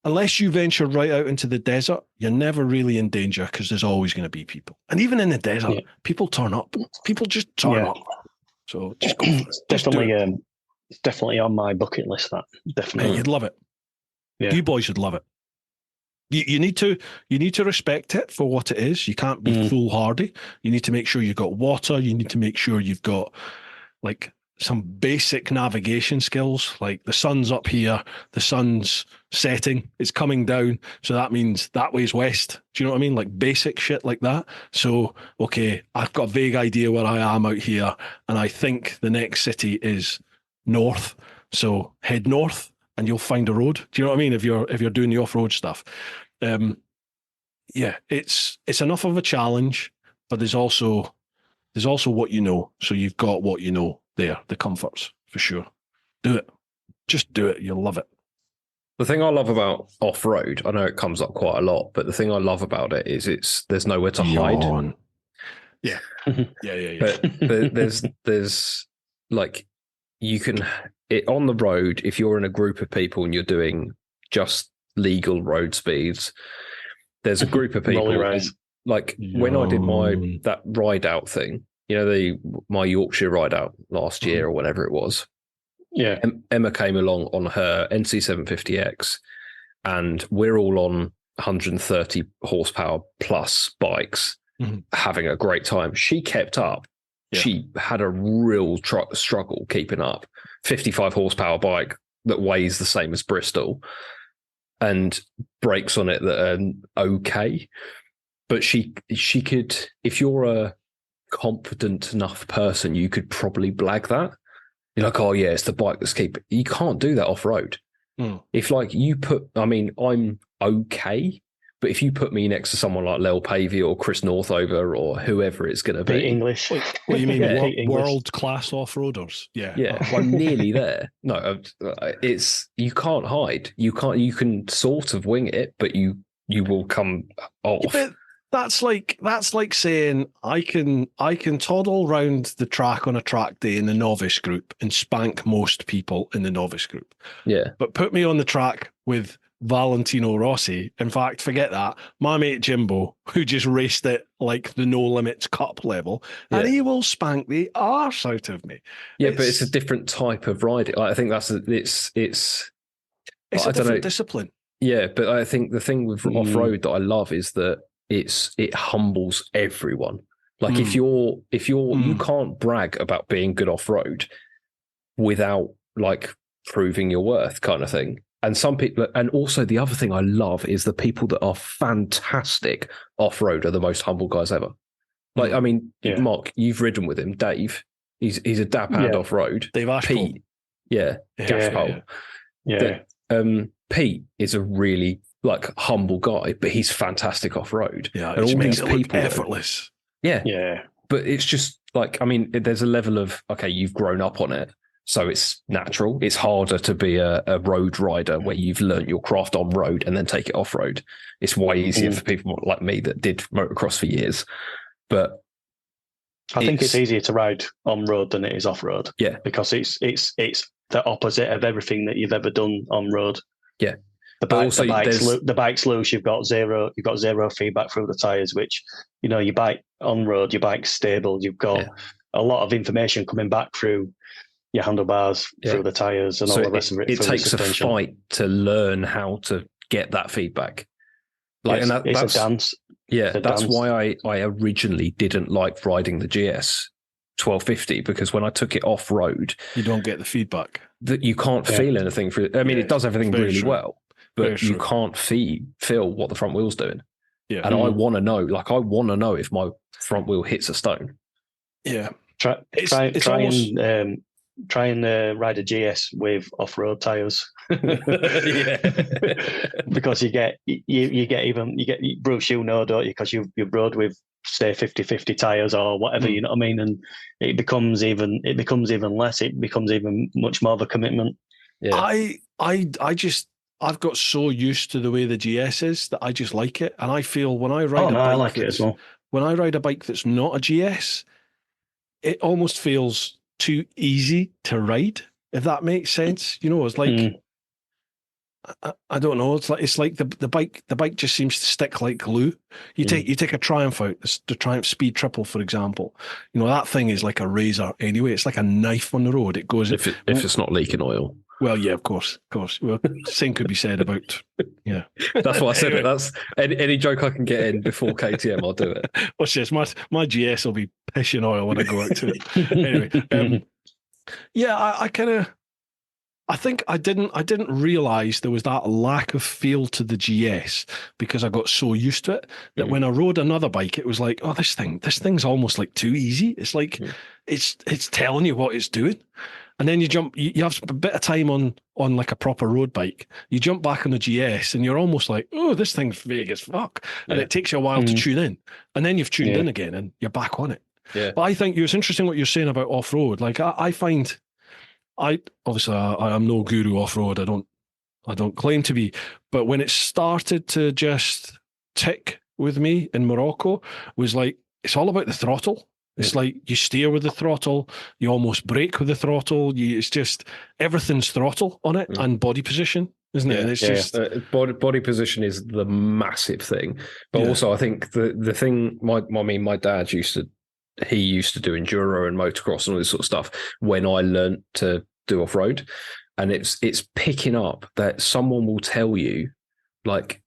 Unless you venture right out into the desert, you're never really in danger, because there's always going to be people. And even in the desert, people turn up. People just turn up. So just go for it. It's definitely on my bucket list, that. Definitely. Yeah, you'd love it. Yeah. You boys would love it. You need to respect it for what it is. You can't be foolhardy. You need to make sure you've got water. You need to make sure you've got some basic navigation skills, like the sun's up here, the sun's setting, it's coming down, so that means that way's west. Do you know what I mean? Like basic shit like that. So, okay, I've got a vague idea where I am out here, and I think the next city is north, so head north and you'll find a road. Do you know what I mean? If you're doing the off-road stuff. It's enough of a challenge, but there's also what you know. So you've got what you know there, the comforts, for sure. Do it. Just do it. You'll love it. The thing I love about off-road, I know it comes up quite a lot, but the thing I love about it is there's nowhere to hide. Yeah. Yeah. But there's like, you can, on the road, if you're in a group of people and you're doing just legal road speeds, there's a group of people. Like when I did that ride out thing, my Yorkshire ride out last year or whatever it was. Yeah. Emma came along on her NC750X, and we're all on 130 horsepower plus bikes, having a great time. She kept up. Yeah. She had a real struggle keeping up. 55 horsepower bike that weighs the same as Bristol, and brakes on it that are okay. But she could, if you're a confident enough person, you could probably blag that. You're like, oh yeah, it's the bike that's keeping. You can't do that off road. If like you put, I'm okay, but if you put me next to someone like Lel Pavey or Chris Northover or whoever it's going to be, English. What you mean, world class off roaders? Yeah, I'm nearly there. No, it's, you can't hide. You can sort of wing it, but you will come off. Yeah, that's like saying I can toddle round the track on a track day in the novice group and spank most people in the novice group. Yeah. But put me on the track with Valentino Rossi. In fact, forget that. My mate Jimbo, who just raced it like the No Limits Cup level, and he will spank the arse out of me. Yeah, but it's a different type of riding. I think it's a different discipline. Yeah, but I think the thing with off-road that I love is that it humbles everyone. Like if you're you can't brag about being good off-road without like proving your worth, kind of thing. And some people, and also the other thing I love is the people that are fantastic off-road are the most humble guys ever. Like, I mean, Mark, you've ridden with him. Dave, he's a dap hand off-road. Dave Ashpole. Pete, Ashpole. Pete is a really like humble guy, but he's fantastic off-road. Yeah, and all these people effortless. Yeah. But it's just like, I mean, there's a level of, okay, you've grown up on it, so it's natural. It's harder to be a road rider where you've learnt your craft on road and then take it off-road. It's way easier for people like me that did motocross for years. But I think it's easier to ride on road than it is off-road. Yeah. Because it's the opposite of everything that you've ever done on road. Yeah. The bike's loose. You've got zero feedback through the tires, which, your bike on road, your bike's stable. You've got a lot of information coming back through your handlebars, through the tires, and all the rest of it. It takes a fight to learn how to get that feedback. Like, it's a dance. Yeah, that's why I originally didn't like riding the GS 1250, because when I took it off road, you don't get the feedback. That you can't feel anything through. I mean, it does everything really well, but you can't feel what the front wheel's doing. Yeah, and I want to know. Like, I want to know if my front wheel hits a stone. Yeah, try and ride a GS with off-road tires. Because you get Bruce, don't you? Because you rode with, say, 50-50 tires or whatever, you know what I mean? And it becomes even less. It becomes even much more of a commitment. Yeah. I've got so used to the way the GS is that I just like it. And I feel when I ride I like it as well. When I ride a bike that's not a GS, it almost feels too easy to ride, if that makes sense. It's like I don't know. It's like the bike just seems to stick like glue. You take a Triumph out, the Triumph Speed Triple, for example. That thing is like a razor anyway. It's like a knife on the road. It goes if it's not leaking oil. Well, yeah, of course. Well, same could be said about That's why I said it. That's any joke I can get in before KTM, I'll do it. What's this? My GS will be pissing oil when I go out to it. Anyway, I think I didn't realize there was that lack of feel to the GS because I got so used to it that when I rode another bike, it was like, oh, this thing's almost like too easy. It's like it's telling you what it's doing. And then you have a bit of time on like a proper road bike. You jump back on the GS and you're almost like, oh, this thing's vague as fuck. And it takes you a while to tune in. And then you've tuned in again and you're back on it. Yeah. But I think it's interesting what you're saying about off-road. Like I find, obviously I'm no guru off-road. I don't claim to be. But when it started to just tick with me in Morocco was like, it's all about the throttle. It's like you steer with the throttle, you almost brake with the throttle. It's just everything's throttle on it and body position, isn't it? And it's just body position is the massive thing. But also, I think the thing my dad used to do enduro and motocross and all this sort of stuff when I learned to do off road, and it's picking up that someone will tell you like.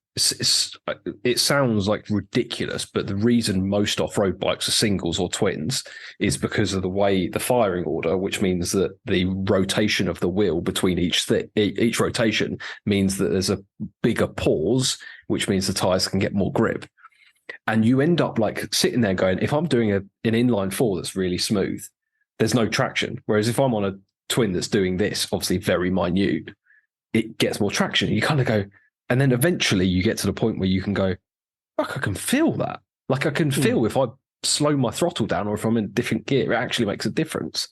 It sounds like ridiculous, but the reason most off-road bikes are singles or twins is because of the way the firing order, which means that the rotation of the wheel between each rotation means that there's a bigger pause, which means the tires can get more grip. And you end up like sitting there going, if I'm doing an inline four that's really smooth, there's no traction. Whereas if I'm on a twin that's doing this, obviously very minute, it gets more traction. You kind of go, and then eventually you get to the point where you can go, fuck, I can feel that. Like I can feel if I slow my throttle down or if I'm in a different gear, it actually makes a difference.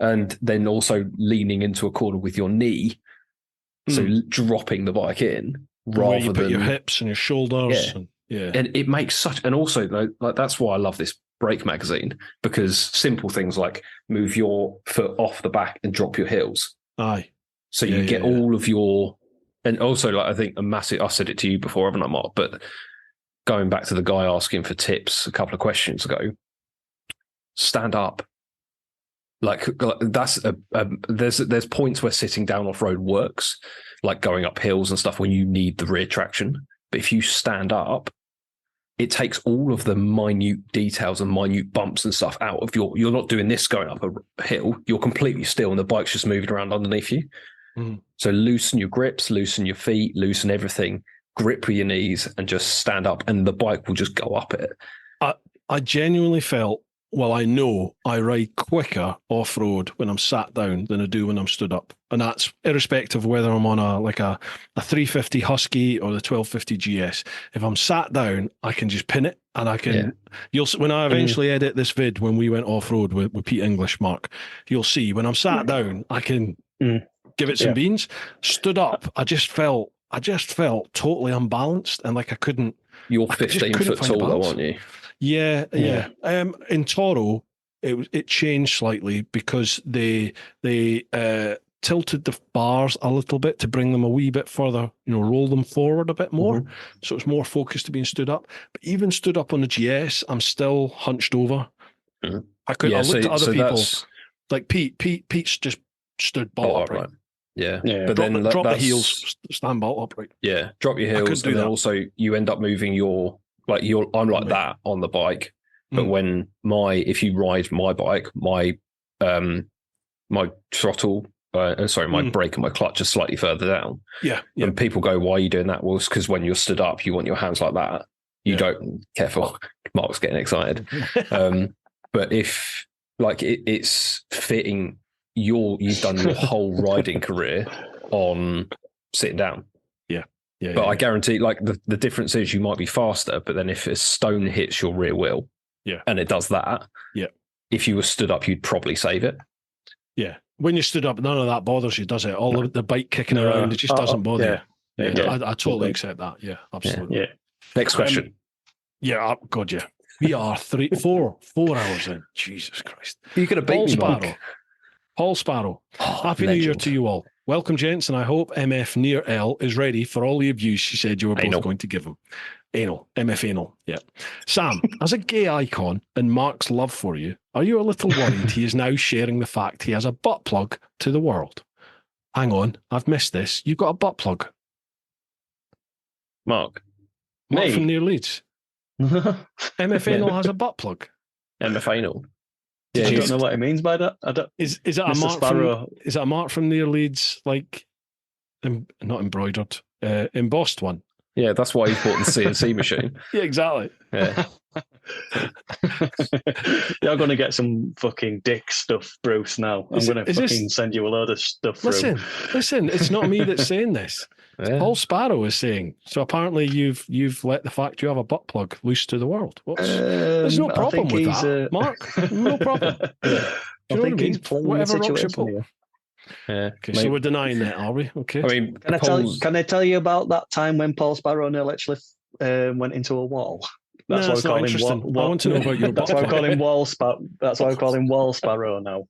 And then also leaning into a corner with your knee, so dropping the bike in rather you put than your hips and your shoulders. And it makes such, and also like that's why I love this brake magazine, because simple things like move your foot off the back and drop your heels. Aye. So you get all of your. And also, like I think I said it to you before, haven't I, Mark? But going back to the guy asking for tips a couple of questions ago, stand up. Like that's there's points where sitting down off road works, like going up hills and stuff when you need the rear traction. But if you stand up, it takes all of the minute details and minute bumps and stuff out of you're not doing this going up a hill. You're completely still, and the bike's just moving around underneath you. So loosen your grips, loosen your feet, loosen everything, grip with your knees and just stand up and the bike will just go up it. I genuinely felt, well, I know I ride quicker off-road when I'm sat down than I do when I'm stood up. And that's irrespective of whether I'm on a 350 Husky or the 1250 GS. If I'm sat down, I can just pin it and I can, when I eventually edit this vid when we went off-road with Pete English, Mark, you'll see when I'm sat down, I can... give it some beans. Stood up, I just felt totally unbalanced and like I couldn't. You're 15 foot tall, though, aren't you? Yeah. In Toro, it changed slightly because they tilted the bars a little bit to bring them a wee bit further. Roll them forward a bit more, so it's more focused to being stood up. But even stood up on the GS, I'm still hunched over. I looked at other people like Pete's just stood bolt upright. Right. Yeah. But drop the heels, stand bolt upright. Yeah, drop your heels, and then also you end up moving I'm like that on the bike, but if you ride my bike, my throttle, my brake and my clutch are slightly further down. Yeah. And people go, "Why are you doing that?" Well, it's because when you're stood up, you want your hands like that. You don't. Careful, Mark's getting excited. But if it's fitting. You've done your whole riding career on sitting down. But I guarantee, like the difference is you might be faster, but then if a stone hits your rear wheel, and it does that, if you were stood up, you'd probably save it. Yeah, when you stood up, none of that bothers you, does it? All the bike kicking around, it just doesn't bother you. I totally accept that. Yeah, absolutely. Yeah. Next question. God, yeah. We are 4 hours in. Jesus Christ. You could have beat me, Mark. Paul Sparrow, happy New Year to you all. Welcome, gents, and I hope MF near L is ready for all the abuse she said you were both going to give him. Anal, MF anal, yeah. Sam, as a gay icon and Mark's love for you, are you a little worried he is now sharing the fact he has a butt plug to the world? Hang on, I've missed this. You've got a butt plug. Mark from near Leeds. MF anal has a butt plug. MF anal. I don't know what he means by that. Is it a mark from near Leeds, like not embroidered, embossed one? Yeah, that's why he bought the CNC machine. Yeah, exactly. Yeah. You're going to get some fucking dick stuff, Bruce, now. I'm going to send you a load of stuff Listen, it's not me that's saying this. Yeah. Paul Sparrow is saying. So apparently you've let the fact you have a butt plug loose to the world. There's no problem with that, Mark. No problem. I think he's playing the situation here. Yeah. Okay, so we're denying that, are we? Okay. I mean, can I tell you about that time when Paul Sparrow nearly actually went into a wall? That's why we call him. I want to know about your. That's why I call him Wall Sparrow. That's why I call him Wall Sparrow now.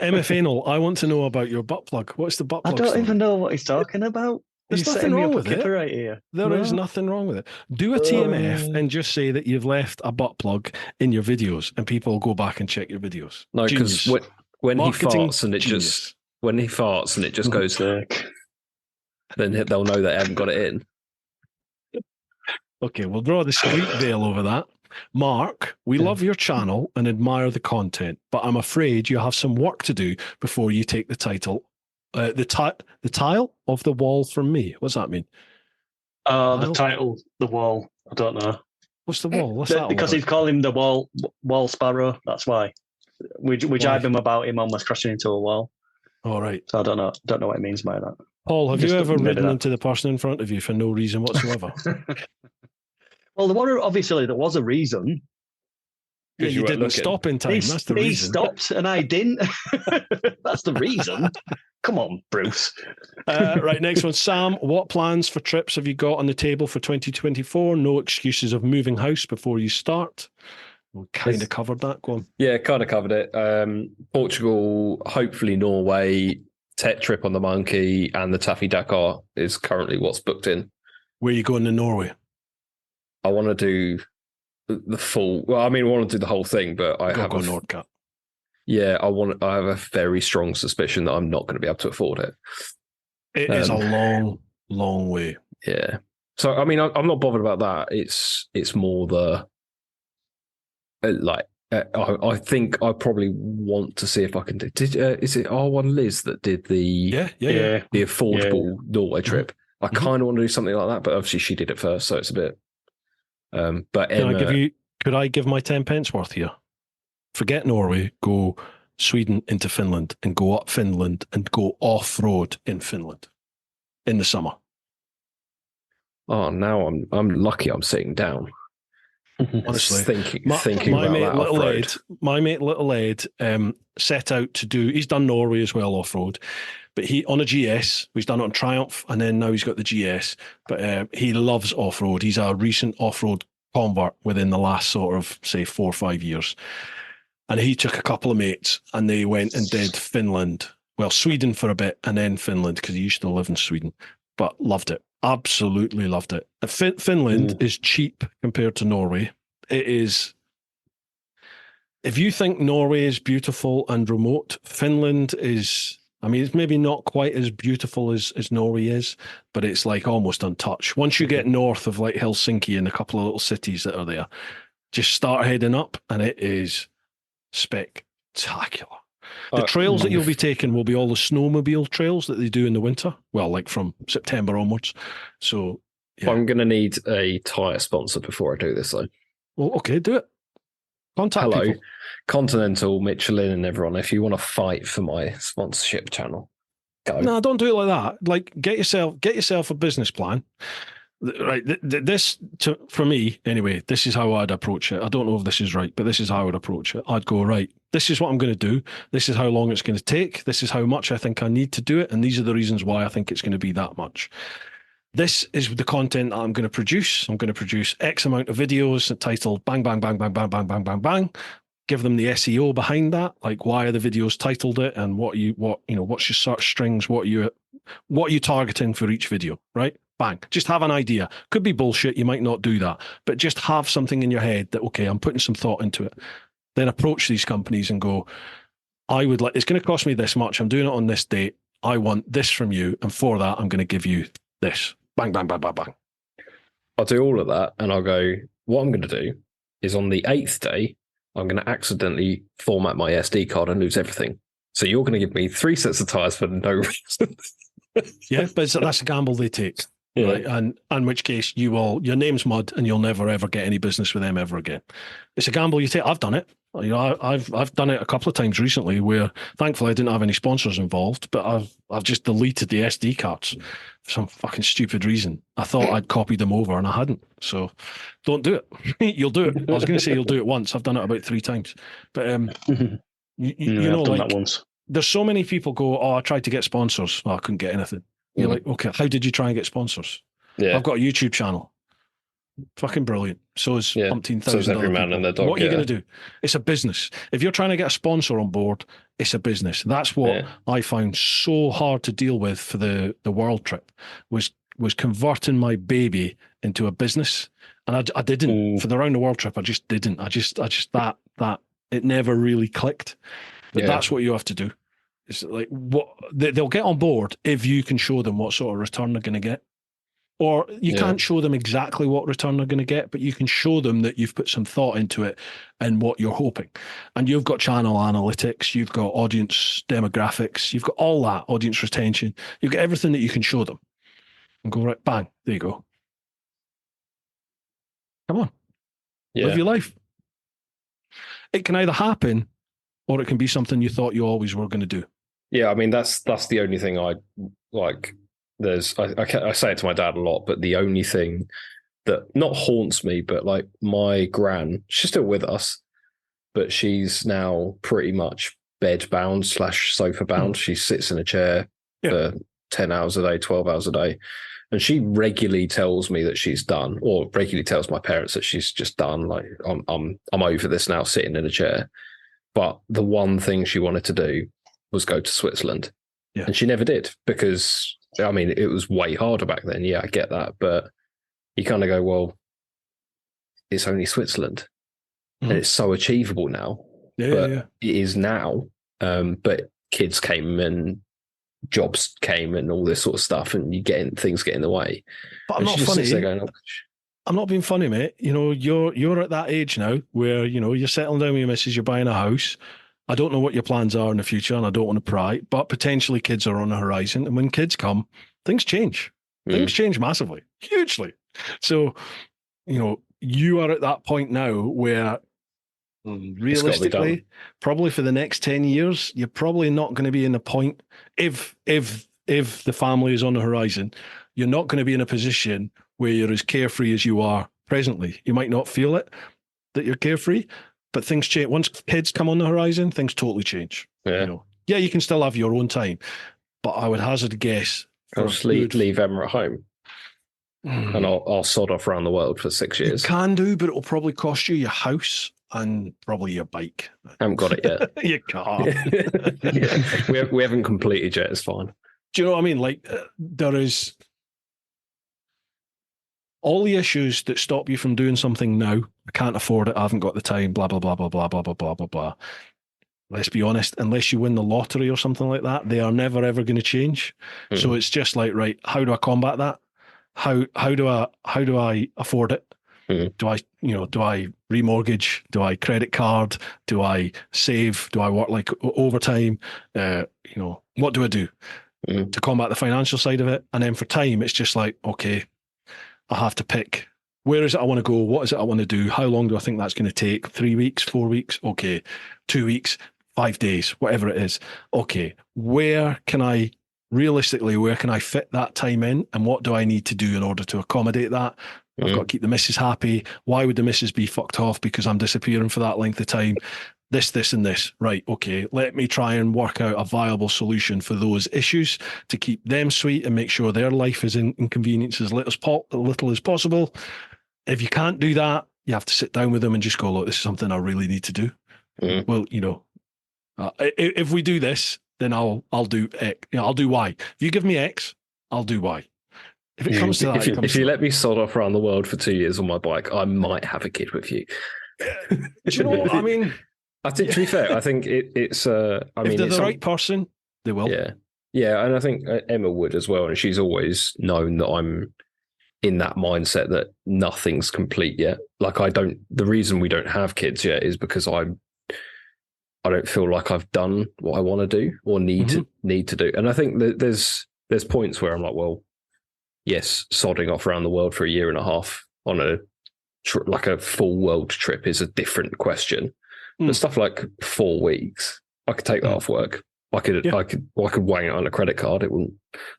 MF I want to know about your butt plug. What's the butt plug? I don't story? even know what he's talking about. There's nothing wrong with it. Right here. There is nothing wrong with it. Do a TMF and just say that you've left a butt plug in your videos, and people will go back and check your videos. No, because when he farts and it genius. just goes, then they'll know they haven't got it in. Okay, we'll draw the street veil over that. Mark, we love your channel and admire the content, but I'm afraid you have some work to do before you take the title. The tile of the wall from me. What's that mean? The title, the wall. I don't know. What's the wall? What's that? Because he's calling him the wall sparrow. That's why. We jibe him about him almost crashing into a wall. All right. So I don't know what it means by that. Paul, have you ever ridden into the person in front of you for no reason whatsoever? Well, there was a reason. Yeah, you didn't stop in time. That's the reason. He stopped and I didn't. That's the reason. Come on, Bruce. Right, next one. Sam, what plans for trips have you got on the table for 2024? No excuses of moving house before you start. We kind of covered that. Go on. Yeah, kind of covered it. Portugal, hopefully Norway, tech trip on the Monkey, and the Taffy Dakar is currently what's booked in. Where are you going to Norway? I want to do the full. Well, I mean, I want to do the whole thing, but I have a Nordcat. Yeah, I have a very strong suspicion that I'm not going to be able to afford it. It is a long, long way. Yeah. So I mean, I'm not bothered about that. It's more the I think I probably want to see if I can do. Is it R1 Liz that did the the affordable Norway trip? I kind of want to do something like that, but obviously she did it first, so it's a bit. But could I give my 10 pence worth here? Forget Norway, go Sweden into Finland, and go up Finland and go off-road in Finland in the summer. Oh, now I'm lucky I'm sitting down. Honestly, thinking about that off-road. My mate Little Ed set out to do. He's done Norway as well off-road, but he on a GS. He's done it on Triumph, and then now he's got the GS. But he loves off-road. He's a recent off-road convert within the last sort of say 4 or 5 years. And he took a couple of mates and they went and did Finland. Well, Sweden for a bit and then Finland because he used to live in Sweden, but loved it. Absolutely loved it. Finland is cheap compared to Norway. It is. If you think Norway is beautiful and remote, Finland is, I mean, it's maybe not quite as beautiful as Norway is, but it's like almost untouched. Once you get north of like Helsinki and a couple of little cities that are there, just start heading up and it is spectacular. The trails that you'll be taking will be all the snowmobile trails that they do in the winter. Well, like from September onwards. So yeah. I'm going to need a tyre sponsor before I do this, though. Well, okay, do it. Contact people. Continental, Michelin, and everyone. If you want to fight for my sponsorship channel, go. No, don't do it like that. Like, get yourself a business plan. Right, for me anyway, this is how I'd approach it. I don't know if this is right, but this is how I would approach it. I'd go, right, this is what I'm going to do. This is how long it's going to take. This is how much I think I need to do it. And these are the reasons why I think it's going to be that much. This is the content that I'm going to produce. I'm going to produce X amount of videos titled bang, bang, bang, bang, bang, bang, bang, bang, bang. Give them the SEO behind that. Like, why are the videos titled it? And what's your search strings? What are you targeting for each video, right? Bang. Just have an idea. Could be bullshit. You might not do that, but just have something in your head that, okay, I'm putting some thought into it. Then approach these companies and go, it's going to cost me this much. I'm doing it on this date. I want this from you. And for that, I'm going to give you this. Bang, bang, bang, bang, bang. I'll do all of that. And I'll go, what I'm going to do is on the 8th day, I'm going to accidentally format my SD card and lose everything. So you're going to give me 3 sets of tires for no reason. Yeah, but that's a gamble they take. Yeah. Right, and in which case your name's mud and you'll never ever get any business with them ever again. It's a gamble you take. I've done it. I've done it a couple of times recently where thankfully I didn't have any sponsors involved, but I've just deleted the SD cards for some fucking stupid reason. I thought I'd copied them over and I hadn't. So don't do it. You'll do it. I was going to say you'll do it once. I've done it about 3 times. But you know, I've done like that once. There's so many people go, I tried to get sponsors. I couldn't get anything. You're like, okay, how did you try and get sponsors? Yeah. I've got a YouTube channel. Fucking brilliant. So is umpteen So is thousand every other man people. and their dog. What are you going to do? It's a business. If you're trying to get a sponsor on board, it's a business. That's what I found so hard to deal with for the world trip was converting my baby into a business. And I didn't for the round the world trip. I just didn't. I just that it never really clicked. But that's what you have to do. It's like what they'll get on board if you can show them what sort of return they're going to get. Or you can't show them exactly what return they're going to get, but you can show them that you've put some thought into it and what you're hoping. And you've got channel analytics, you've got audience demographics, you've got all that, audience retention. You've got everything that you can show them. And go, right, bang, there you go. Come on. Live your life. It can either happen or it can be something you thought you always were going to do. Yeah, I mean, that's the only thing I like. I say it to my dad a lot, but the only thing that not haunts me, but like my gran, she's still with us, but she's now pretty much bed bound / sofa bound. She sits in a chair for 10 hours a day, 12 hours a day. And she regularly tells me that she's done, or regularly tells my parents that she's just done. Like I'm over this now, sitting in a chair. But the one thing she wanted to do was go to Switzerland. Yeah. And she never did because, I mean, it was way harder back then. Yeah, I get that. But you kind of go, well, it's only Switzerland. And it's so achievable now. It is now. But kids came and jobs came and all this sort of stuff, and things get in the way. But I'm not funny. I'm not being funny, mate. You know, you're at that age now where, you know, you're settling down with your missus, you're buying a house. I don't know what your plans are in the future, and I don't want to pry, but potentially kids are on the horizon. And when kids come, things change. Things change massively, hugely. So, you know, you are at that point now where realistically, probably for the next 10 years, you're probably not going to be in the point, if the family is on the horizon, you're not going to be in a position where you're as carefree as you are presently. You might not feel it, that you're carefree, but things change. Once kids come on the horizon, things totally change. Yeah. You know? Yeah, you can still have your own time, but I would hazard a guess. I'll just leave Emma at home. And I'll sod off around the world for 6 years. You can do, but it'll probably cost you your house and probably your bike. I haven't got it yet. Your car. We haven't completed yet. It's fine. Do you know what I mean? Like, there is all the issues that stop you from doing something now. I can't afford it. I haven't got the time. Blah, blah, blah, blah, blah, blah, blah, blah, blah, blah. Let's be honest, unless you win the lottery or something like that, they are never, ever going to change. So it's just like, right, how do I combat that? How do I afford it? Do I remortgage? Do I credit card? Do I save? Do I work like overtime? What do I do to combat the financial side of it? And then for time, it's just like, okay, I have to pick. Where is it I want to go? What is it I want to do? How long do I think that's going to take? 3 weeks, 4 weeks? Okay. 2 weeks, 5 days, whatever it is. Okay. Where can I fit that time in? And what do I need to do in order to accommodate that? I've got to keep the missus happy. Why would the missus be fucked off because I'm disappearing for that length of time? This, and this. Right, okay. Let me try and work out a viable solution for those issues to keep them sweet and make sure their life is inconvenienced as little as possible. If you can't do that, you have to sit down with them and just go, look, this is something I really need to do. Well, if we do this, then I'll do X. I'll do Y. If you give me X, I'll do Y. If it comes to that, if you let me sod off around the world for 2 years on my bike, I might have a kid with you. Do you know what I mean? I think, to be fair, I think it's. If they're the right person, they will. Yeah, and I think Emma would as well, and she's always known that I'm in that mindset that nothing's complete yet. Like the reason we don't have kids yet is because I don't feel like I've done what I want to do or need to do. And I think that there's points where I'm like, well, yes, sodding off around the world for a year and a half on a full world trip is a different question. But stuff like 4 weeks, I could take that off work. I could wang it on a credit card.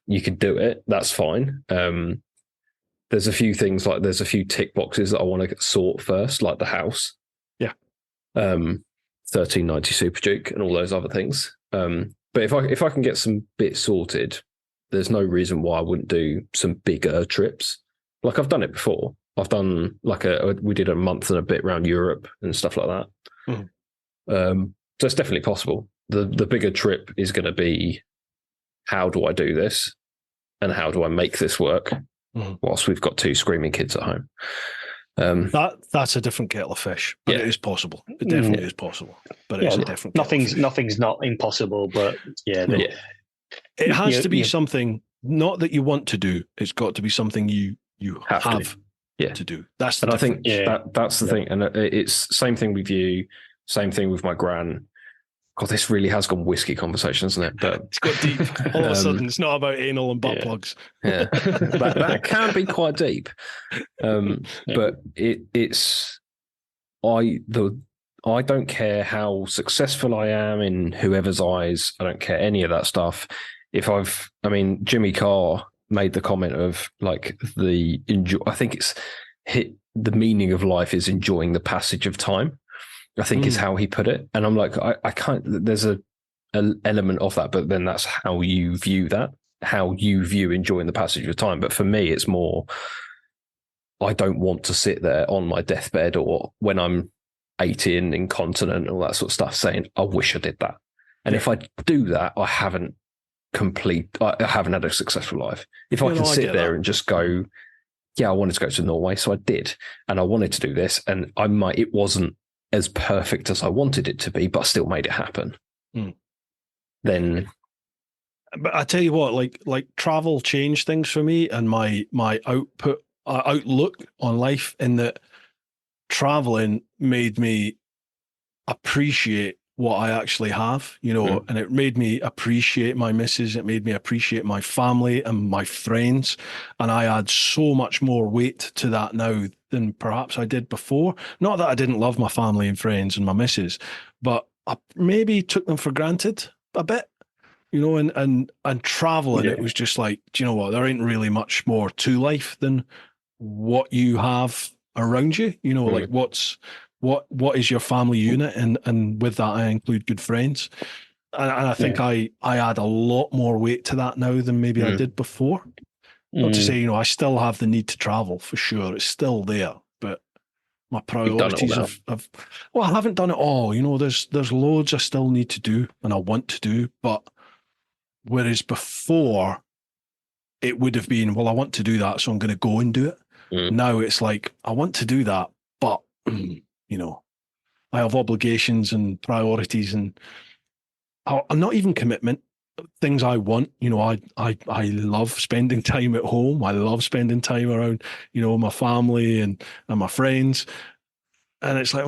You could do it. That's fine. There's a few things there's a few tick boxes that I want to sort first, like the house. Yeah. 1390 Super Duke and all those other things. But if I can get some bits sorted, there's no reason why I wouldn't do some bigger trips. Like I've done it before. I've done we did a month and a bit around Europe and stuff like that. So it's definitely possible. The bigger trip is going to be, how do I do this, and how do I make this work whilst we've got 2 screaming kids at home. That's a different kettle of fish, but it is possible. It definitely is possible, but it's a different. Nothing's not impossible, but it has to be something not that you want to do. It's got to be something you have to do. That's the difference. I think that's the thing, and it's same thing with you, same thing with my gran. God, this really has gone whiskey conversation, hasn't it? But it's got deep. All of a sudden, it's not about anal and butt plugs. Yeah, that can be quite deep. But I don't care how successful I am in whoever's eyes. I don't care any of that stuff. Jimmy Carr made the comment of like I think it's the meaning of life is enjoying the passage of time, I think is how he put it. And I'm like, I can't, there's an element of that, but then that's how you view that, how you view enjoying the passage of time. But for me, it's more, I don't want to sit there on my deathbed or when I'm 80 and incontinent and all that sort of stuff saying, I wish I did that. And if I do that, I haven't had a successful life. If I can sit there and just go, yeah, I wanted to go to Norway, so I did. And I wanted to do this. And it wasn't as perfect as I wanted it to be, but I still made it happen. Then, but I tell you what, like travel changed things for me and my outlook on life, in that traveling made me appreciate what I actually have, and it made me appreciate my missus. It made me appreciate my family and my friends. And I add so much more weight to that now than perhaps I did before. Not that I didn't love my family and friends and my missus, but I maybe took them for granted a bit, and traveling, it was just like, do you know what? There ain't really much more to life than what you have around you, like what is your family unit, and with that I include good friends, and I think I add a lot more weight to that now than maybe I did before. Not to say I still have the need to travel, for sure, it's still there, but my priorities have I haven't done it all. There's loads I still need to do and I want to do, but whereas before it would have been, well, I want to do that, so I'm going to go and do it. Now it's like, I want to do that, but I have obligations and priorities, and I'm not even commitment, things I want. I love spending time at home. I love spending time around, my family and my friends. And it's like,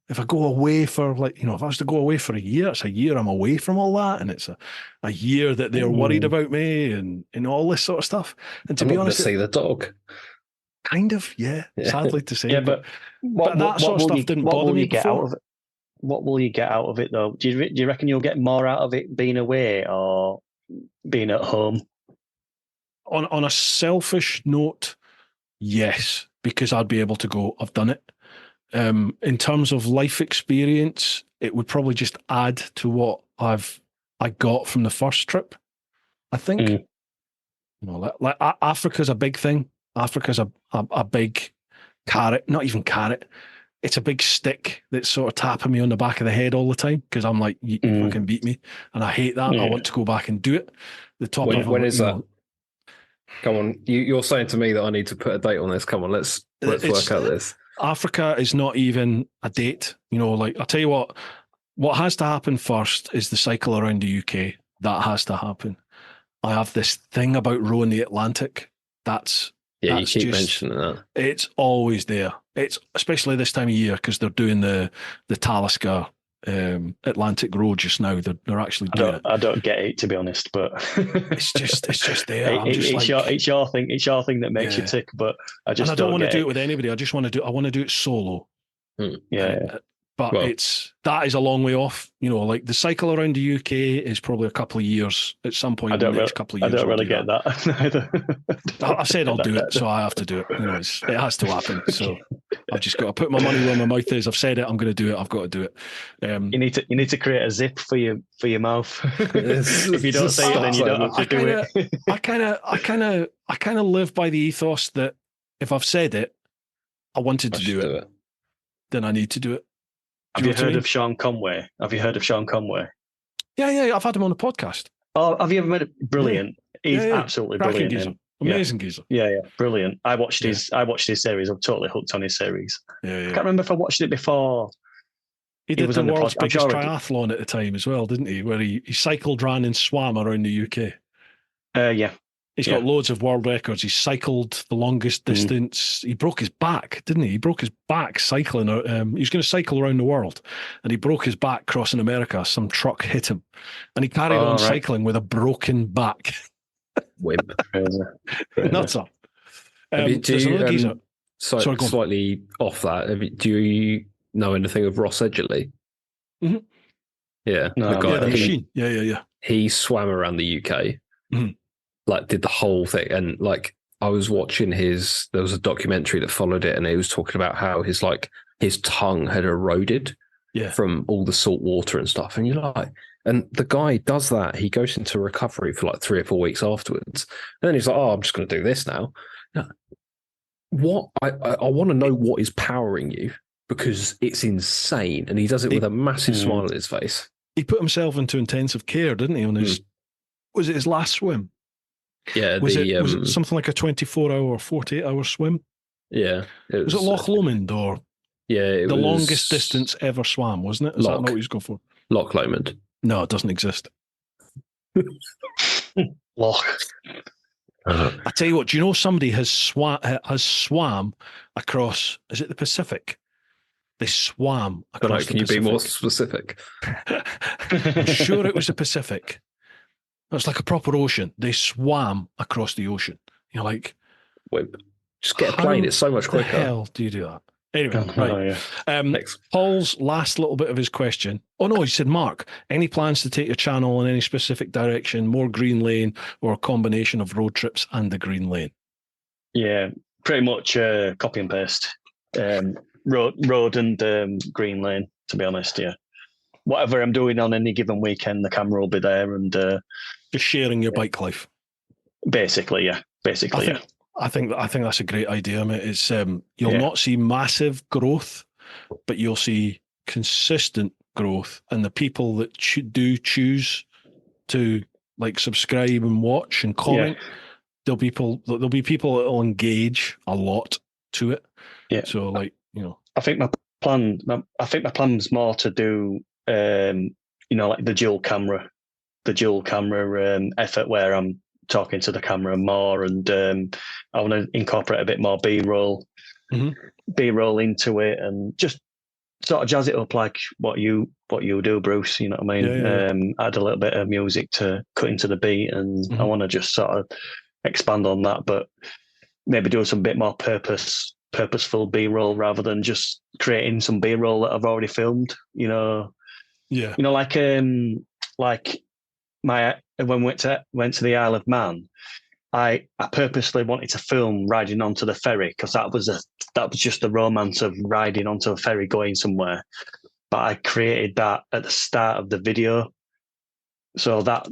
if I go away for if I was to go away for a year, it's a year I'm away from all that. And it's a year that they're worried about me and all this sort of stuff. And to be honest, see the dog. Kind of, yeah. Sadly to say, but that sort of stuff didn't bother me before. What will you get out of it, though? Do you reckon you'll get more out of it being away or being at home? On a selfish note, yes, because I'd be able to go, I've done it. In terms of life experience, it would probably just add to what I got from the first trip, I think. Like Africa's a big thing. Africa's a big carrot, not even carrot. It's a big stick that's sort of tapping me on the back of the head all the time, because I'm like, you fucking beat me. And I hate that. I want to go back and do it. When is that? Come on. You're saying to me that I need to put a date on this. Come on, let's work out this. Africa is not even a date. Like, I'll tell you what has to happen first is the cycle around the UK. That has to happen. I have this thing about rowing the Atlantic. You keep mentioning that. It's always there. It's especially this time of year, because they're doing the Talisker Atlantic Road just now. They're actually doing it. I don't get it, to be honest, but it's just there. It's your thing. It's your thing that makes you tick. But I don't want to do it with anybody. I want to do it solo. But that is a long way off. Like the cycle around the UK is probably a couple of years at some point. In the next couple of years, I don't really get that either. I've said I'll do it, so I have to do it. It has to happen. So I've just got to put my money where my mouth is. I've said it. I'm going to do it. I've got to do it. You need to create a zip for your mouth. If you don't say it, then you don't have to do it. I kind of live by the ethos that if I've said it, I wanted to do it, then I need to do it. Have you heard of Sean Conway? Have you heard of Sean Conway? Yeah. I've had him on the podcast. Oh, have you ever met him? Brilliant. He's absolutely brilliant. Geezer. Amazing geezer. Yeah, brilliant. I watched his series. I'm totally hooked on his series. Yeah. I can't remember if I watched it before. He did the world's biggest triathlon at the time as well, didn't he? Where he cycled, ran and swam around the UK. Yeah. He's got loads of world records. He cycled the longest distance. He broke his back, didn't he? He broke his back cycling. He was going to cycle around the world, and he broke his back crossing America. Some truck hit him, and he carried on cycling with a broken back. Wimp. Nuts up. Slightly off that. Do you know anything of Ross Edgerly? Mm-hmm. Yeah. No, the machine. Yeah. He swam around the UK. Mm-hmm. Like did the whole thing, and like I was watching there was a documentary that followed it, and he was talking about how his tongue had eroded from all the salt water and stuff, and you're like, and the guy does that, he goes into recovery for like 3 or 4 weeks afterwards, and then he's like, I'm just going to do this now. What I want to know what is powering you, because it's insane, and he does it with a massive smile on his face. He put himself into intensive care, didn't he, on his was it his last swim? Yeah, was it something like a 24-hour or 48-hour swim? Yeah. Was it Loch Lomond or the longest distance ever swam, wasn't it? Is that not what he's going for? Loch Lomond. No, it doesn't exist. Loch. I tell you what, do you know somebody has swam across, is it the Pacific? They swam across the Pacific. Can you be more specific? I'm sure it was the Pacific. It's like a proper ocean. They swam across the ocean. You're like, wait, just get a plane. It's so much quicker. How the hell do you do that? Anyway, right. Paul's last little bit of his question. Oh no, he said, Mark, any plans to take your channel in any specific direction, more green lane or a combination of road trips and the green lane? Yeah, pretty much copy and paste. Road and green lane, to be honest, yeah. Whatever I'm doing on any given weekend, the camera will be there, and just sharing your bike life. Basically, yeah. I think that's a great idea, mate. It's you'll not see massive growth, but you'll see consistent growth, and the people that do choose to like subscribe and watch and comment, there'll be people that will engage a lot to it. Yeah. So I think my plan's more to do. Like the dual camera effort where I'm talking to the camera more, and I want to incorporate a bit more B-roll into it, and just sort of jazz it up like what you do, Bruce. You know what I mean? Add a little bit of music to cut into the beat, and I want to just sort of expand on that, but maybe do some bit more purposeful B-roll rather than just creating some B-roll that I've already filmed. Like when we went to the Isle of Man, I purposely wanted to film riding onto the ferry because that was just the romance of riding onto a ferry going somewhere. But I created that at the start of the video, so that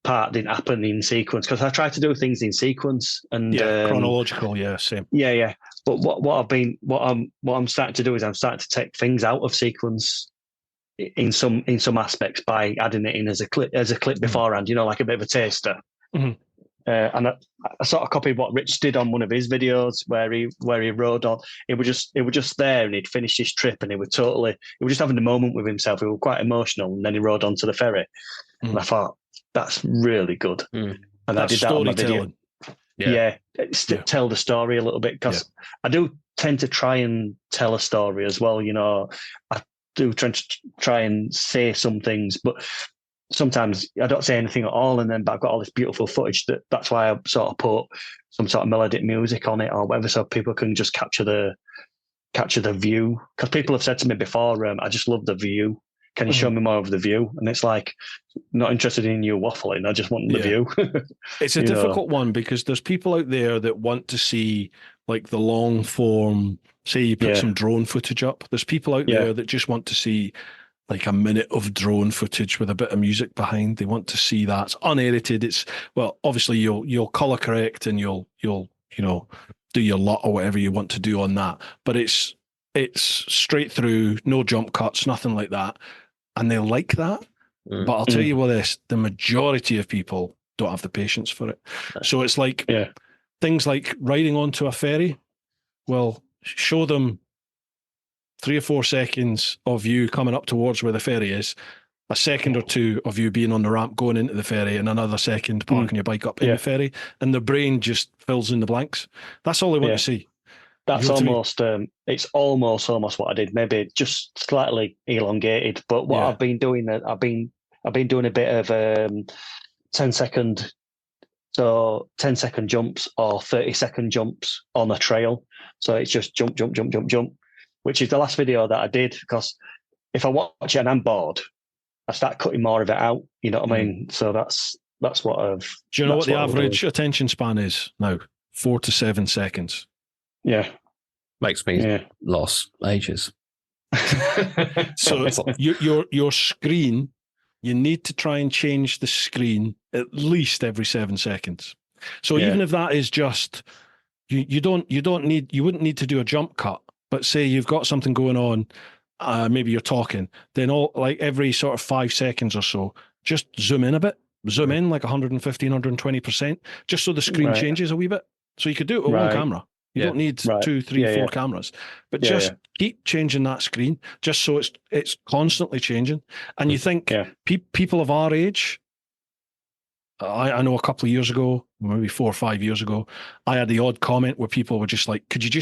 part didn't happen in sequence because I try to do things in sequence and chronological. Yeah, same. Yeah. But what I'm starting to do is I'm starting to take things out of sequence in some aspects by adding it in as a clip beforehand, like a bit of a taster. And I sort of copied what Rich did on one of his videos where he rode on. It was just there, and he'd finished his trip, and he was just having a moment with himself. He was quite emotional, and then he rode onto the ferry, and I thought that's really good. And I did that on my video. Tell the story a little bit because I do tend to try and tell a story as well. I do try and say some things, but sometimes I don't say anything at all, but I've got all this beautiful footage that's why I sort of put some sort of melodic music on it or whatever, so people can just capture the view. Because people have said to me before, I just love the view. Can you show me more of the view? And it's like, not interested in you waffling. I just want the view. It's a difficult one because there's people out there that want to see like the long form. Say you put some drone footage up. There's people out there that just want to see like a minute of drone footage with a bit of music behind. They want to see that. It's unedited. Obviously you'll color correct and you'll do your lot or whatever you want to do on that. But it's straight through, no jump cuts, nothing like that. And they like that. But I'll tell you what, the majority of people don't have the patience for it. So it's like things like riding onto a ferry. Well, show them 3 or 4 seconds of you coming up towards where the ferry is, a second or two of you being on the ramp going into the ferry, and another second parking your bike up in the ferry, and the brain just fills in the blanks. That's all they want to see. That's almost it's almost what I did, maybe just slightly elongated. But what I've been doing, I've been doing a bit of 10-second jumps or 30-second jumps on a trail. So it's just jump, which is the last video that I did, because if I watch it and I'm bored, I start cutting more of it out. You know what I mean? So that's what I've. Do you know what the average attention span is now? 4 to 7 seconds. Yeah. Makes me lost ages. So your screen, you need to try and change the screen at least every 7 seconds. So even if that is just you wouldn't need to do a jump cut, but say you've got something going on, maybe you're talking, then every sort of 5 seconds or so, just zoom in a bit, zoom in like 115, 120%, just so the screen changes a wee bit. So you could do it with one camera. You don't need 2, 3, 4 cameras, but just keep changing that screen, just so it's constantly changing. And you think people of our age, I know a couple of years ago, maybe 4 or 5 years ago, I had the odd comment where people were just like, could you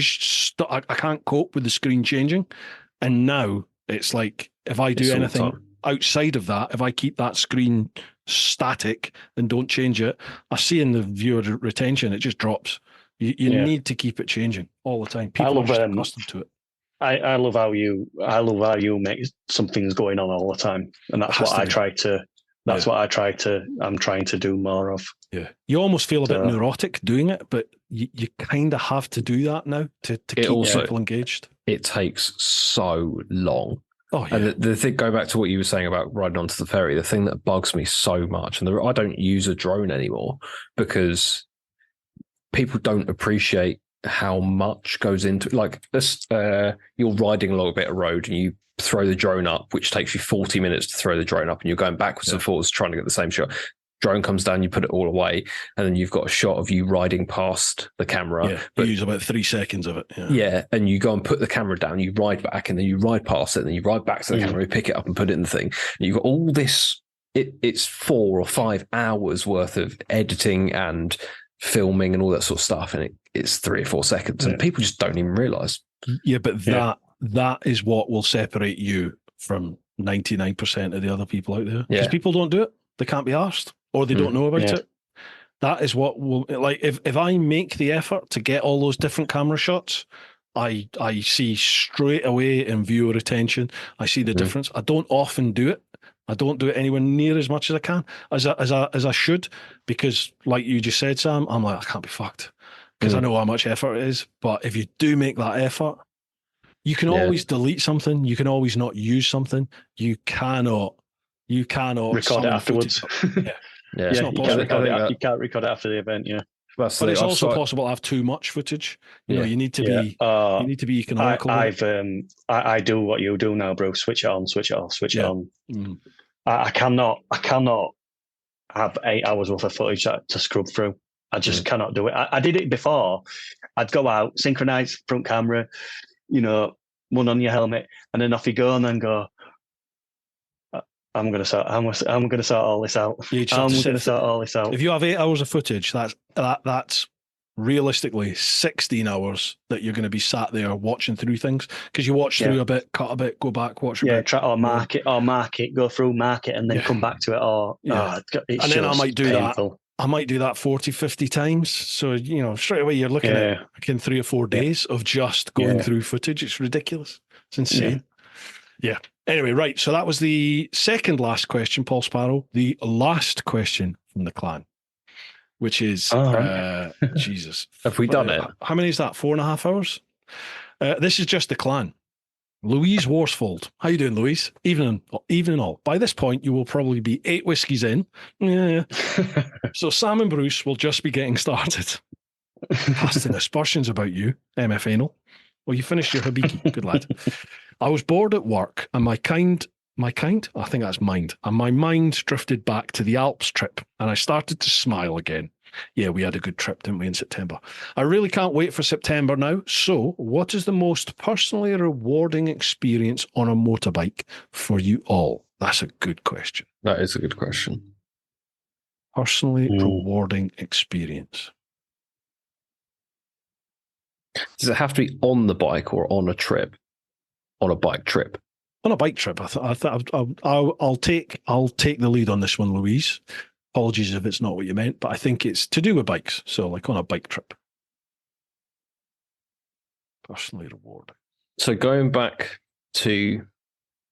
stop? I can't cope with the screen changing. And now it's like, if I do anything outside of that, if I keep that screen static and don't change it, I see in the viewer retention, it just drops. You need to keep it changing all the time. People are just accustomed to it. I love how you make some things going on all the time, and that's what I try to. That's what I'm trying to do more of. Yeah, you almost feel a bit neurotic doing it, but you kind of have to do that now to keep people engaged. It takes so long. Oh, yeah. And the thing, go back to what you were saying about riding onto the ferry, the thing that bugs me so much, and I don't use a drone anymore because people don't appreciate how much goes into it. Like this, you're riding along a bit of road and you throw the drone up, which takes you 40 minutes to throw the drone up, and you're going backwards and forwards trying to get the same shot. Drone comes down, you put it all away, and then you've got a shot of you riding past the camera. Yeah, but you use about 3 seconds of it. Yeah, and you go and put the camera down, you ride back, and then you ride past it, and then you ride back to the camera, you pick it up and put it in the thing. And you've got all this, it's 4 or 5 hours worth of editing and filming and all that sort of stuff, and it's 3 or 4 seconds, and people just don't even realise. Yeah, but that is what will separate you from 99% of the other people out there. Because people don't do it. They can't be arsed, or they don't know about it. That is what will, like, if I make the effort to get all those different camera shots, I see straight away in viewer retention, I see the difference. I don't often do it. I don't do it anywhere near as much as I can, as I should, because like you just said, Sam, I'm like, I can't be fucked, because I know how much effort it is. But if you do make that effort, you can always delete something. You can always not use something. You cannot record it afterwards. It's not possible. You can't record it after the event. Yeah. But it's also possible to have too much footage. You know, you need to be economical. I do what you do now, bro. Switch it on, switch it off, switch it on. I cannot have 8 hours worth of footage to scrub through. I just cannot do it. I did it before. I'd go out, synchronize front camera, one on your helmet, and then off you go, and then go, I'm gonna sort all this out. If you have 8 hours of footage, that's realistically 16 hours that you're going to be sat there watching through things, because you watch through a bit, cut a bit, go back, watch a bit. Try or mark it, go through, mark it, and then come back to it. And then I might do painful. That. I might do that 40, 50 times. So, straight away you're looking at in 3 or 4 days of just going through footage. It's ridiculous. It's insane. Yeah. Anyway, right. So that was the second last question, Paul Sparrow. The last question from the clan, which is, Jesus. Have we done it? How many is that? 4.5 hours? This is just the clan. Louise Worsfold. How you doing, Louise? Evening all. By this point, you will probably be 8 whiskies in. Yeah. So Sam and Bruce will just be getting started. Casting aspersions about you, MF Anal. Well, you finished your Hibiki. Good lad. I was bored at work and my mind, I think that's mind, and my mind drifted back to the Alps trip and I started to smile again. Yeah, we had a good trip, didn't we, in September? I really can't wait for September now. So, what is the most personally rewarding experience on a motorbike for you all? That's a good question. That is a good question. Personally rewarding experience. Does it have to be on the bike or on a trip? On a bike trip? On a bike trip, I'll take the lead on this one, Louise. Apologies if it's not what you meant, but I think it's to do with bikes. So, like on a bike trip. Personally rewarding. So going back to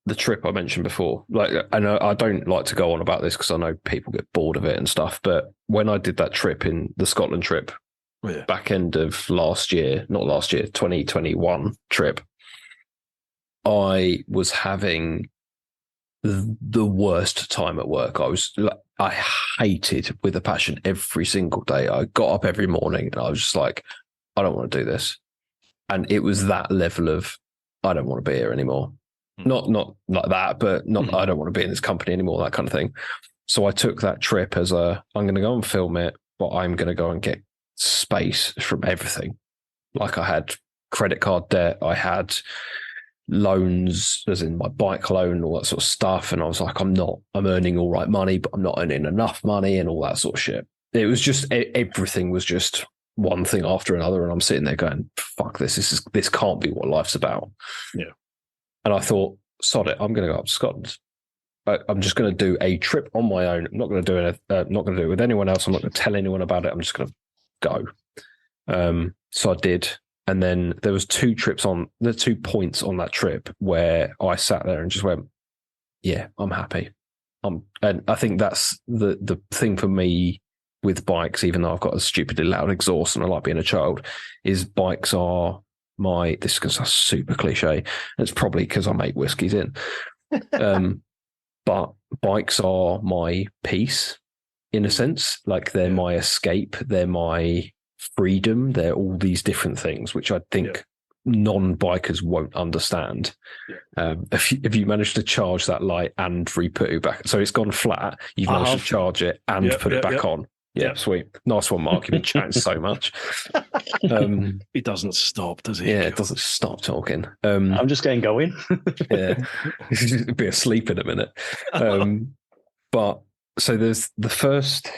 the trip I mentioned before, like, and I don't like to go on about this because I know people get bored of it and stuff, but when I did that trip in the Scotland trip, back end of 2021 trip, I was having the worst time at work. I hated with a passion every single day. I got up every morning and I was just like, I don't want to do this. And it was that level of, I don't want to be here anymore. Not like that, but not, I don't want to be in this company anymore, that kind of thing. So I took that trip as I'm going to go and film it, but I'm going to go and get space from everything. Like I had credit card debt, I had loans, as in my bike loan, all that sort of stuff. And I was like, I'm earning all right money, but I'm not earning enough money and all that sort of shit. It was just, everything was just one thing after another. And I'm sitting there going, fuck this. This can't be what life's about. Yeah. And I thought, sod it, I'm going to go up to Scotland. I'm just going to do a trip on my own. I'm not going to do it. Not going to do it with anyone else. I'm not going to tell anyone about it. I'm just going to go. So I did. And then there was two points on that trip where I sat there and just went, yeah, I'm happy. And I think that's the thing for me with bikes, even though I've got a stupidly loud exhaust and I like being a child, is bikes are this is going to sound super cliche. It's probably because I make whiskies in. But bikes are my peace in a sense. Like they're my escape. They're my freedom. They're all these different things, which I think non-bikers won't understand. If you manage to charge that light and re-put it back, so it's gone flat, you've managed to charge it and put it back on. Yeah, sweet. Nice one, Mark. You've been chatting so much. He doesn't stop, does he? Yeah, it doesn't stop talking. I'm just getting going. Yeah. Be asleep in a minute. But so there's the first,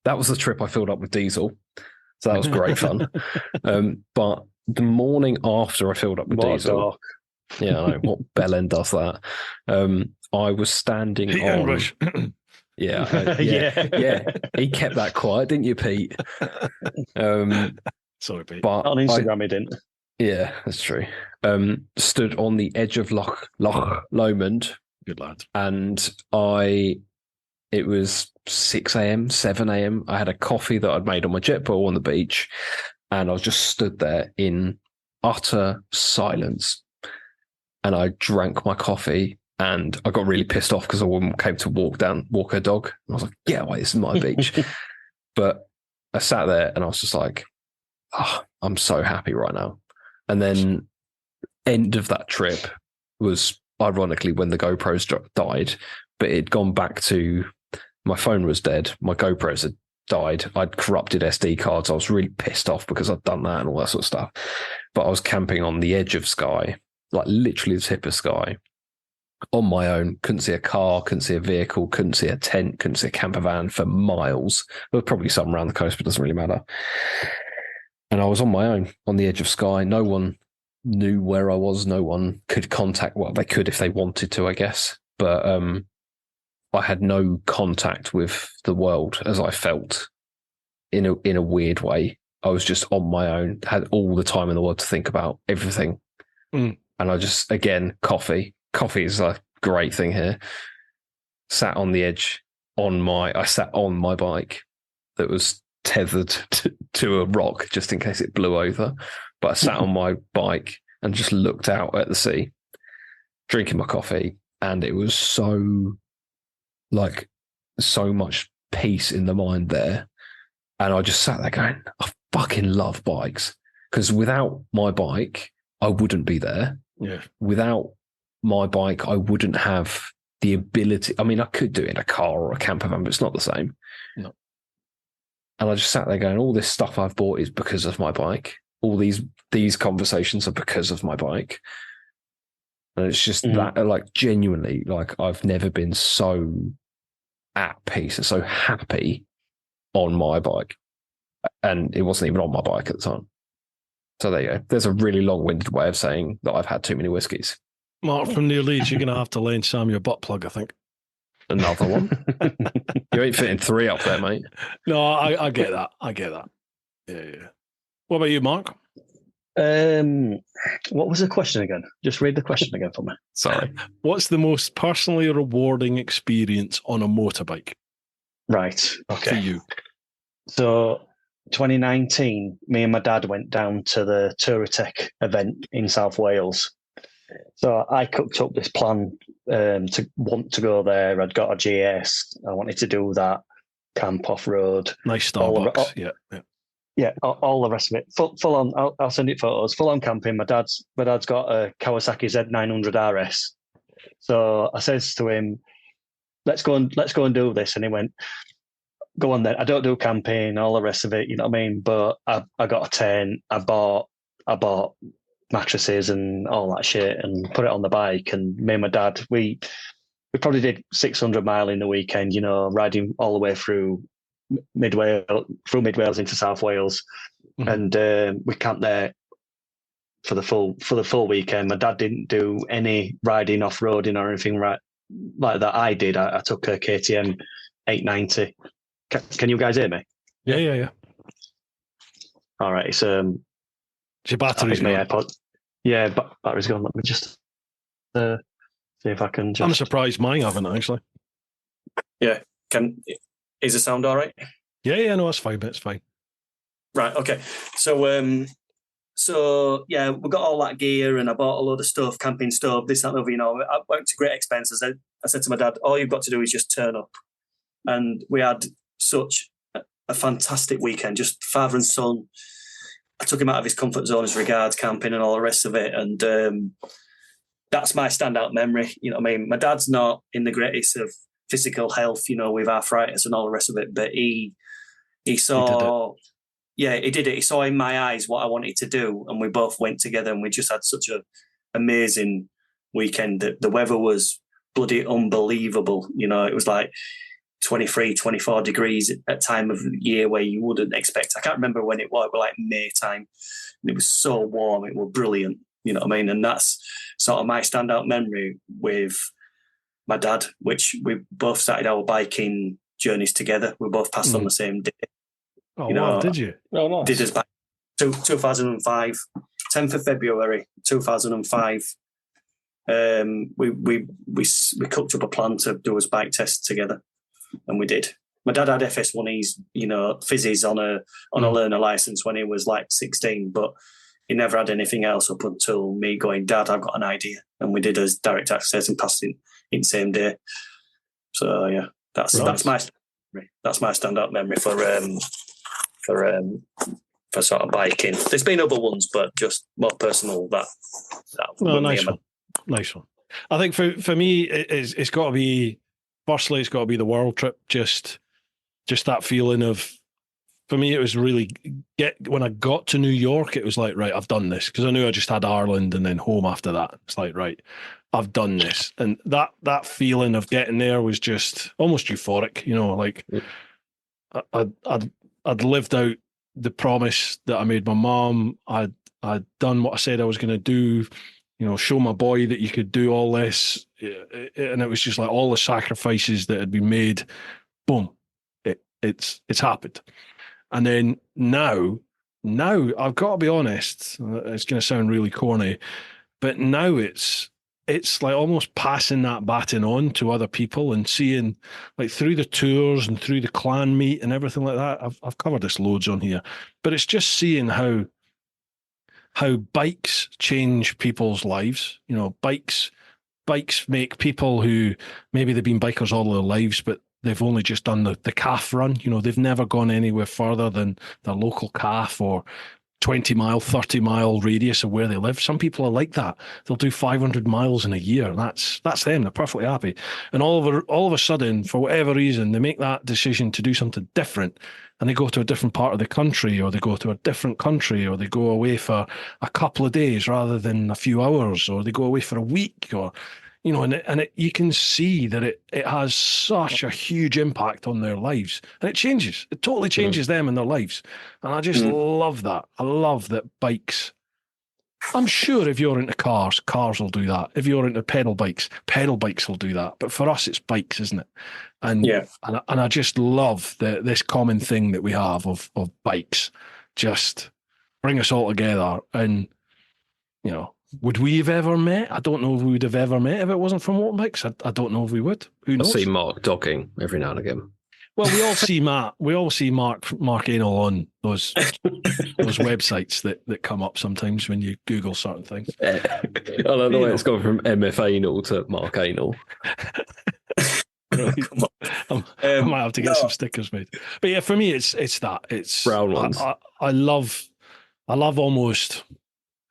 that was the trip I filled up with diesel. So that was great fun. But the morning after I filled up with diesel, yeah, I know, what bellend does that? I was standing on. Yeah. He kept that quiet, didn't you, Pete? Sorry, Pete. But on Instagram, he didn't. Yeah, that's true. Stood on the edge of Loch Lomond. Good lad. And it was 6 a.m., 7 a.m. I had a coffee that I'd made on my jet ball on the beach, and I was just stood there in utter silence. And I drank my coffee. And I got really pissed off because a woman came to walk her dog. And I was like, get away, this is my beach. But I sat there and I was just like, I'm so happy right now. And then end of that trip was ironically when the GoPros died, but it'd gone back to my phone was dead. My GoPros had died. I'd corrupted SD cards. I was really pissed off because I'd done that and all that sort of stuff. But I was camping on the edge of Skye, like literally the tip of Skye, on my own. Couldn't see a car, couldn't see a vehicle, couldn't see a tent, couldn't see a camper van for miles. There was probably some around the coast, but it doesn't really matter. And I was on my own on the edge of Skye. No one knew where I was. No one could contact, well, they could if they wanted to, I guess. But I had no contact with the world as I felt in a weird way. I was just on my own, had all the time in the world to think about everything. And I just, again, coffee. Coffee is a great thing here. Sat on the edge I sat on my bike that was tethered to a rock just in case it blew over. But I sat on my bike and just looked out at the sea, drinking my coffee. And it was so much peace in the mind there. And I just sat there going, I fucking love bikes, because without my bike, I wouldn't be there. Yeah. Without my bike, I wouldn't have the ability. I mean, I could do it in a car or a camper van, but it's not the same. No. And I just sat there going, all this stuff I've bought is because of my bike. All these conversations are because of my bike. And it's just that, like, genuinely, like, I've never been so at peace and so happy on my bike. And it wasn't even on my bike at the time. So there you go. There's a really long-winded way of saying that I've had too many whiskies. Mark, from near Leeds, you're going to have to lend Sam your butt plug, I think. Another one? You ain't fitting 3 up there, mate. No, I get that. I get that. Yeah. What about you, Mark? What was the question again? Just read the question again for me. Sorry. What's the most personally rewarding experience on a motorbike? Right. Okay. For you. So 2019, me and my dad went down to the Touratech event in South Wales. So I cooked up this plan to want to go there. I'd got a GS. I wanted to do that, camp off road. Nice Starbucks. Yeah, all the rest of it. Full on. I'll send it photos. Full on camping. My dad's got a Kawasaki Z900 RS. So I says to him, let's go and do this. And he went, go on then. I don't do camping, all the rest of it, you know what I mean? But I got a tent. I bought mattresses and all that shit and put it on the bike. And me and my dad, we probably did 600 mile in the weekend, you know, riding all the way through mid Wales into South Wales. And we camped there for the full weekend. My dad didn't do any riding off-roading or anything like that. I did. I took a KTM 890. Can you guys hear me? Yeah. All right. It's your battery's my AirPod. Yeah, battery's gone. Let me just see if I can. I'm surprised mine haven't actually. Yeah. Is the sound all right? Yeah. No, it's fine. It's fine. Right. Okay. So yeah, we got all that gear, and I bought a load of stuff, camping stuff, this, that, and other. You know, I went to great expenses. I said to my dad, all you've got to do is just turn up, and we had such a fantastic weekend, just father and son. I took him out of his comfort zone as regards camping and all the rest of it. And that's my standout memory. You know what I mean? My dad's not in the greatest of physical health, you know, with arthritis and all the rest of it. But he saw, he did it. He saw in my eyes what I wanted to do. And we both went together and we just had such an amazing weekend. The weather was bloody unbelievable. You know, it was like 23, 24 degrees at time of year where you wouldn't expect. I can't remember when it was like May time. And it was so warm. It was brilliant. You know what I mean? And that's sort of my standout memory with my dad, which we both started our biking journeys together. We both passed on the same day. Oh, you know, wow, did you? Oh, nice. Did us back 2005, 10th of February, 2005. We cooked up a plan to do his bike test together. And we did. My dad had FS1Es, you know, physis on a learner license when he was like 16, but he never had anything else up until me going, Dad, I've got an idea. And we did his direct access and passed in the same day. So yeah, that's my standout memory for sort of biking. There's been other ones, but just more personal. Nice one. I think for me, it's got to be. Firstly, it's got to be the world trip. Just that feeling of, for me, it was really when I got to New York, it was like, right, I've done this, because I knew I just had Ireland and then home after that. It's like, right, I've done this, and that feeling of getting there was just almost euphoric. You know, like I'd lived out the promise that I made my mom. I'd done what I said I was going to do. You know, show my boy that you could do all this. And it was just like all the sacrifices that had been made, boom, it's happened. And then now I've got to be honest, it's going to sound really corny, but now it's like almost passing that baton on to other people and seeing, like, through the tours and through the clan meet and everything like that. I've covered this loads on here, but it's just seeing how bikes change people's lives. You know, bikes make people who maybe they've been bikers all their lives, but they've only just done the calf run. You know, they've never gone anywhere further than their local calf or 20-mile, 30-mile radius of where they live. Some people are like that. They'll do 500 miles in a year. That's them. They're perfectly happy. And all of a sudden, for whatever reason, they make that decision to do something different, and they go to a different part of the country, or they go to a different country, or they go away for a couple of days rather than a few hours, or they go away for a week, or, you know, and you can see that it has such a huge impact on their lives, and it totally changes them and their lives. And I just love that. I love that bikes. I'm sure if you're into cars will do that. If you're into pedal bikes will do that. But for us, it's bikes, isn't it? And and I just love this common thing that we have of bikes just bring us all together. And, you know, would we have ever met? I don't know if we would have ever met if it wasn't for mountain bikes. I don't know if we would. Who knows? I see Mark dogging every now and again. Well, we all see Matt. We all see Mark Anal on those websites that come up sometimes when you Google certain things. I love the way it's gone from MF Anal to Mark Anal. I might have to get some stickers made. But yeah, for me, it's that. It's brown ones. I love almost.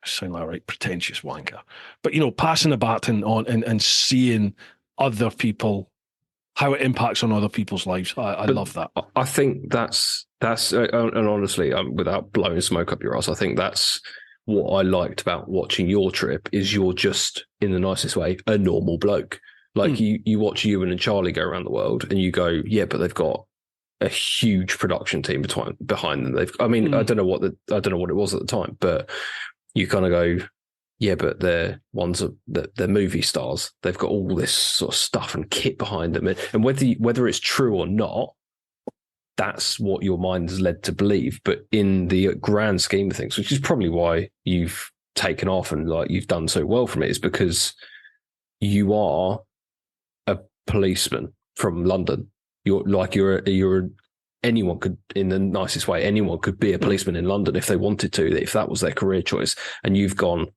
I sound like a right pretentious wanker, but, you know, passing the baton on and seeing other people, how it impacts on other people's lives. I love that. I think that's and honestly, without blowing smoke up your ass, I think that's what I liked about watching your trip is you're just, in the nicest way, a normal bloke. Like you watch Ewan and Charlie go around the world and you go, yeah, but they've got a huge production team behind them. I don't know what it was at the time, but you kind of go, yeah, but they're movie stars. They've got all this sort of stuff and kit behind them. And whether it's true or not, that's what your mind has led to believe. But in the grand scheme of things, which is probably why you've taken off and like you've done so well from it, is because you are a policeman from London. Anyone could, in the nicest way, anyone could be a policeman in London if they wanted to, if that was their career choice. And you've gone,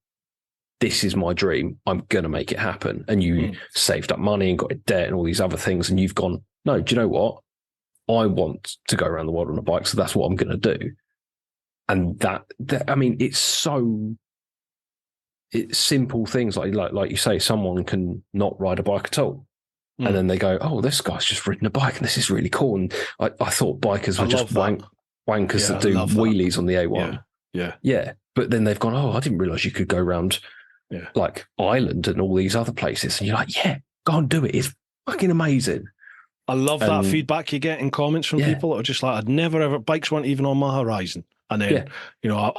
this is my dream. I'm going to make it happen. And you saved up money and got a debt and all these other things. And you've gone, no, do you know what? I want to go around the world on a bike. So that's what I'm going to do. And it's simple things like you say, someone can not ride a bike at all. And then they go, oh, this guy's just ridden a bike and this is really cool. And I thought bikers were just wankers that do wheelies on the A1. Yeah. But then they've gone, oh, I didn't realise you could go around like Ireland and all these other places. And you're like, yeah, go and do it. It's fucking amazing. I love that feedback you get in comments from people that are just like, I'd never ever, bikes weren't even on my horizon. And then, you know,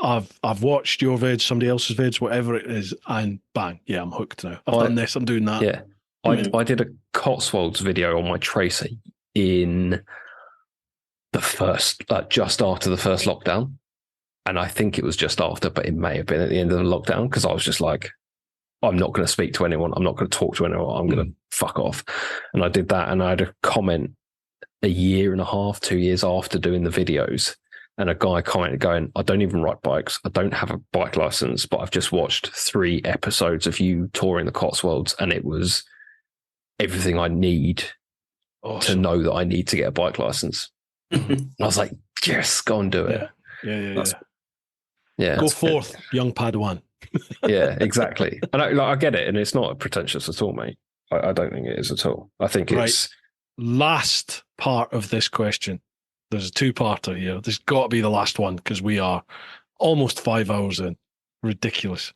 I've watched your vids, somebody else's vids, whatever it is, and bang, yeah, I'm hooked now. I've done this, I'm doing that. Yeah. I did a Cotswolds video on my Tracer in the first, just after the first lockdown. And I think it was just after, but it may have been at the end of the lockdown, because I was just like, I'm not going to speak to anyone. I'm not going to talk to anyone. I'm going to fuck off. And I did that. And I had a comment a year and a half, 2 years after doing the videos. And a guy commented going, I don't even ride bikes. I don't have a bike license, but I've just watched 3 episodes of you touring the Cotswolds. And it was everything I need to know that I need to get a bike license. And I was like, yes, go and do it. Yeah. Go forth, young Padawan. Yeah, exactly. And I get it. And it's not pretentious at all, mate. I don't think it is at all. I think it's... Last part of this question. There's a 2-parter here. There's got to be the last one, because we are almost 5 hours in. Ridiculous.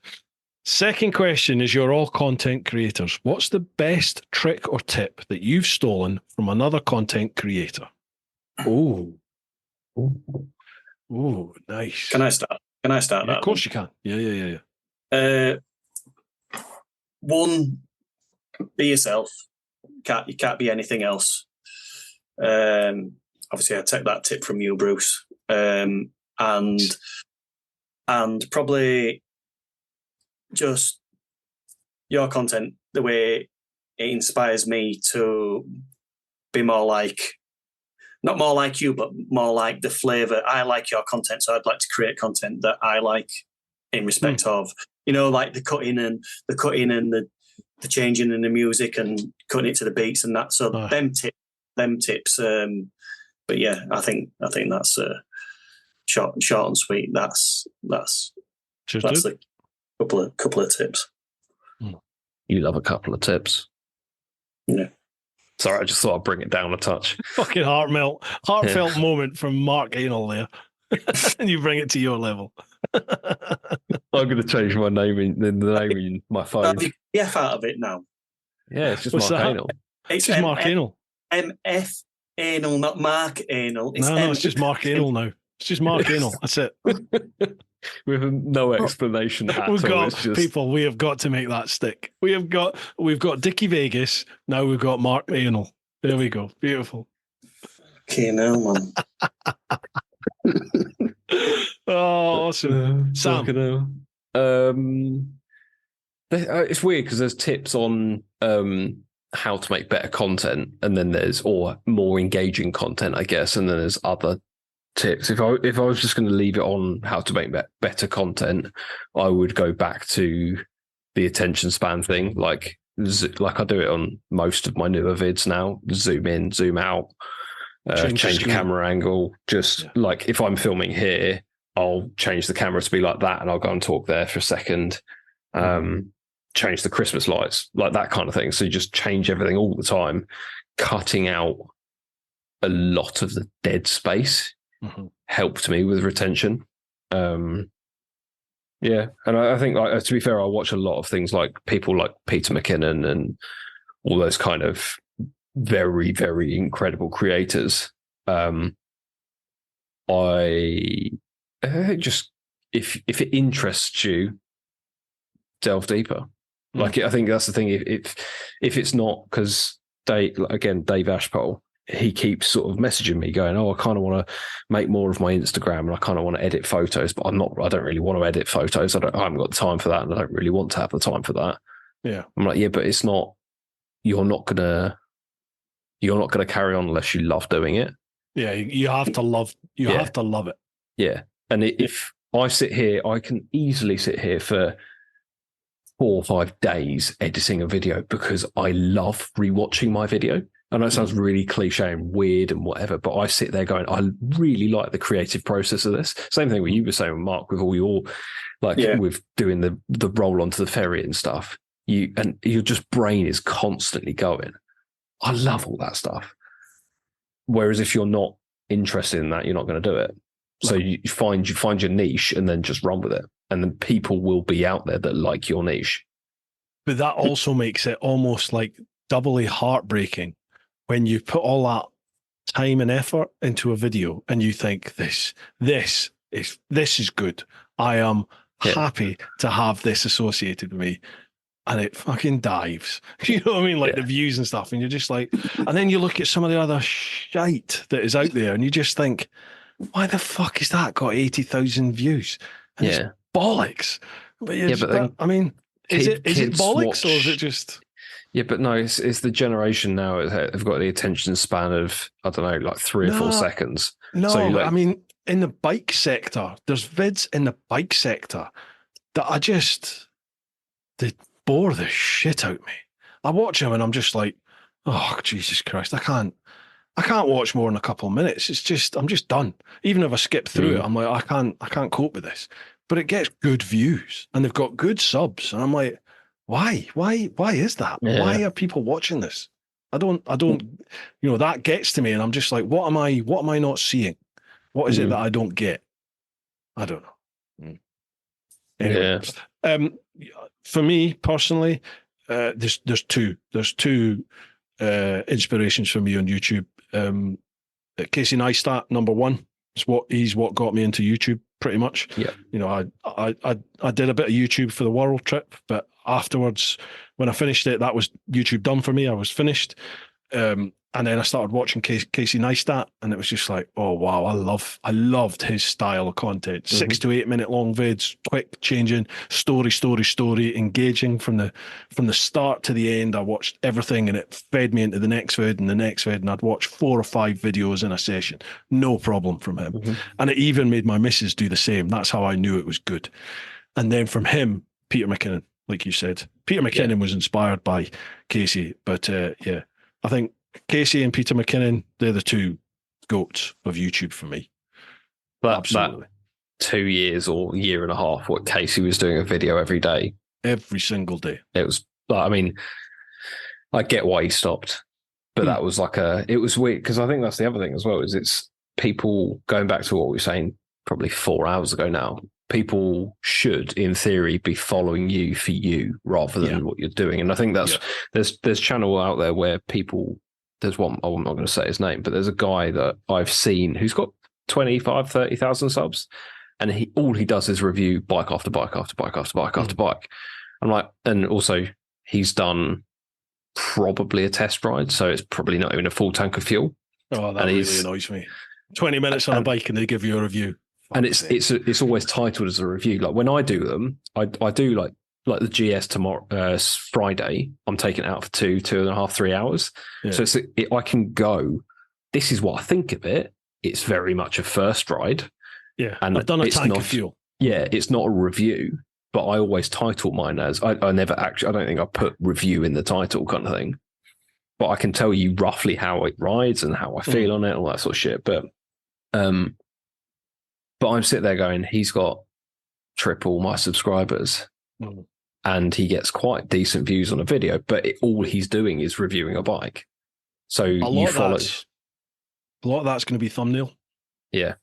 Second question is, you're all content creators. What's the best trick or tip that you've stolen from another content creator? Oh, nice. Can I start? Yeah, of course you can. Yeah. One, be yourself. You can't be anything else. Obviously, I take that tip from you, Bruce. And probably just your content, the way it inspires me to be more like, not more like you, but more like the flavour. I like your content, so I'd like to create content that I like in respect of, you know, like the cutting and the changing in the music and cutting it to the beats and that. So them tips them tips. But yeah, I think that's short and sweet. That's a couple of tips. You love a couple of tips. Yeah. Sorry, I just thought I'd bring it down a touch. Fucking heartfelt moment from Mark Anal there. And you bring it to your level. I'm going to change my name in my phone. You F out of it now. Yeah, it's just What's Mark that? Anal. It's just Mark Anal. MF Anal, not Mark Anal. It's just Mark Anal now. It's just Mark Anal. That's it. With no explanation at all. We have got to make that stick. We've got Dickie Vegas. Now we've got Mark Anal. There we go. Beautiful. Keenan, man. Oh, awesome. Sam. It's weird because there's tips on how to make better content, and then there's more engaging content, I guess, and then there's other tips. If I was just going to leave it on how to make better content, I would go back to the attention span thing, like I do it on most of my newer vids now. Zoom in, zoom out, change the camera angle. Just like if I'm filming here, I'll change the camera to be like that, and I'll go and talk there for a second. Change the Christmas lights, like that kind of thing. So you just change everything all the time, cutting out a lot of the dead space. Helped me with retention. And I think, like, to be fair, I watch a lot of things like people like Peter McKinnon and all those kind of very, very incredible creators. I just, if it interests you, delve deeper. Like, I think that's the thing. If it's not, because Dave Ashpole, he keeps sort of messaging me going, I kind of want to make more of my Instagram and I kind of want to edit photos, but I don't really want to edit photos. I haven't got the time for that, and I don't really want to have the time for that. Yeah. I'm like, yeah, but it's not, you're not gonna carry on unless you love doing it. Yeah. You have to love it. Yeah. And if I sit here, I can easily sit here for 4 or 5 days editing a video because I love rewatching my video. I know it sounds really cliche and weird and whatever, but I sit there going, I really like the creative process of this. Same thing what you were saying, Mark, with all your, with doing the roll onto the ferry and stuff. And your just brain is constantly going. I love all that stuff. Whereas if you're not interested in that, you're not going to do it. So you find your niche and then just run with it. And then people will be out there that like your niche. But that also makes it almost like doubly heartbreaking when you put all that time and effort into a video and you think this is good. I am happy to have this associated with me. And it fucking dives. You know what I mean? Like the views and stuff. And you're just like, and then you look at some of the other shite that is out there and you just think, why the fuck has that got 80,000 views? And it's bollocks. But I mean, is it bollocks or is it just... Yeah, but no, it's the generation now. They've got the attention span of, I don't know, like 3 or 4 seconds. No, so I mean, in the bike sector, there's vids in the bike sector that they bore the shit out of me. I watch them and I'm just like, oh, Jesus Christ, I can't watch more than a couple of minutes. I'm just done. Even if I skip through it, I'm like, I can't cope with this. But it gets good views and they've got good subs. And I'm like, why is that? Yeah. Why are people watching this? I don't, that gets to me and I'm just like, what am I not seeing? What is it that I don't get? I don't know. Anyway, for me personally, there's two inspirations for me on YouTube. Casey Neistat, number one, he's what got me into YouTube pretty much. Yeah. I did a bit of YouTube for the world trip, but afterwards, when I finished it, that was YouTube done for me. I was finished. And then I started watching Casey Neistat, and it was just like, oh wow, I loved his style of content. 6 to 8 minute long vids, quick, changing, story, engaging from the start to the end. I watched everything, and it fed me into the next vid and the next vid, and I'd watch 4 or 5 videos in a session, no problem from him. And it even made my missus do the same. That's how I knew it was good. And then from him, Peter McKinnon, like you said, Peter McKinnon was inspired by Casey, but I think Casey and Peter McKinnon, they're the two goats of YouTube for me. Absolutely. That 2 years or year and a half, what Casey was doing a video every day. Every single day. It was, I mean, I get why he stopped, but that was it was weird because I think that's the other thing as well, is it's people going back to what we were saying probably 4 hours ago now. People should, in theory, be following you for you rather than what you're doing. And I think that's, there's channel out there where people, there's one, I'm not going to say his name, but there's a guy that I've seen who's got 25, 30,000 subs. And all he does is review bike after bike after bike after bike after bike. I'm like, and also he's done probably a test ride, so it's probably not even a full tank of fuel. Oh, that really annoys me. 20 minutes on a bike and they give you a review. And it's always titled as a review. Like when I do them, I do like the GS tomorrow, Friday. I'm taking it out for 2.5, 3 hours. Yeah. So I can go. This is what I think of it. It's very much a first ride. Yeah, and I've done a tank of fuel. Yeah, it's not a review, but I always title mine as I never actually. I don't think I put review in the title kind of thing. But I can tell you roughly how it rides and how I feel on it, all that sort of shit. But I'm sitting there going, he's got triple my subscribers, and he gets quite decent views on a video. But all he's doing is reviewing a bike. So a lot of that's going to be thumbnail. Yeah.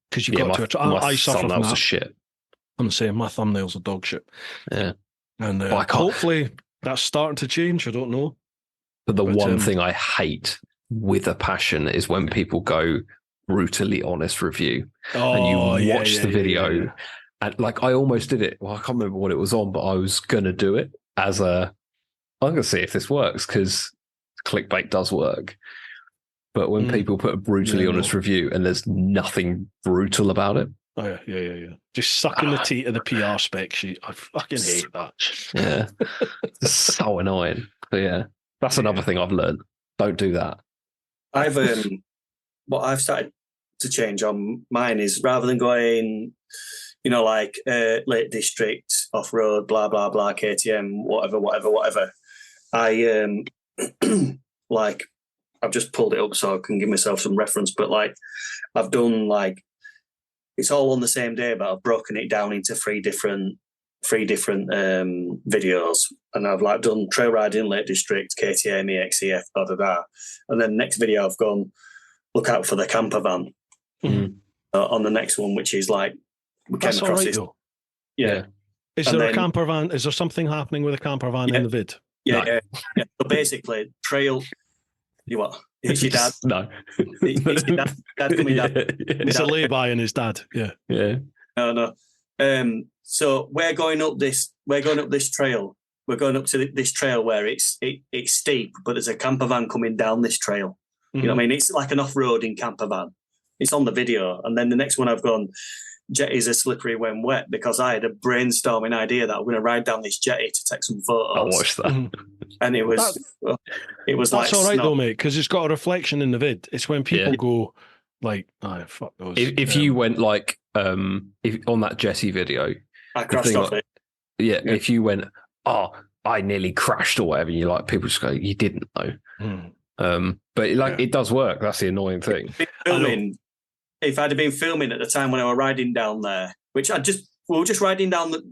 Because you've got to. I suffer from that. Shit. I'm saying my thumbnails are dog shit. Yeah, and hopefully that's starting to change. I don't know. But the one thing I hate with a passion is when people go brutally honest review, and you watch the video, and like I almost did it. Well, I can't remember what it was on, but I was gonna do it as I'm gonna see if this works because clickbait does work. But when people put a brutally honest review and there's nothing brutal about it. Oh, yeah. Just sucking the teat of the PR spec sheet. I fucking hate that. Yeah. It's so annoying. But yeah, that's another thing I've learned. Don't do that. What I've started to change on mine is rather than going, like Lake District, off-road, blah, blah, blah, KTM, whatever. I, I've just pulled it up so I can give myself some reference, but I've done it's all on the same day, but I've broken it down into three different videos, and I've done trail riding, Lake District, KTM, EXCF, blah blah blah, and then next video I've gone look out for the camper van on the next one, which is we came across this. Yeah. Is there a camper van? Is there something happening with a camper van in the vid? Yeah. So basically, trail. You what? It's your dad. No. It's your dad coming down. It's a lay-by and his dad. Yeah. Yeah. No. So we're going up this trail. We're going up to this trail where it's steep, but there's a camper van coming down this trail. You know what I mean? It's like an off-roading camper van. It's on the video. And then the next one I've gone, jetties are slippery when wet, because I had a brainstorming idea that I'm going to ride down this jetty to take some photos. I'll watch that. And it was that's all right though, mate, because it's got a reflection in the vid. It's when people go fuck those. If you went if on that jetty video, I crashed off it. Yeah, if you went, I nearly crashed or whatever, and you people just go, you didn't though. But it does work. That's the annoying thing. If I'd have been filming at the time when I was riding down there, which we were just riding down the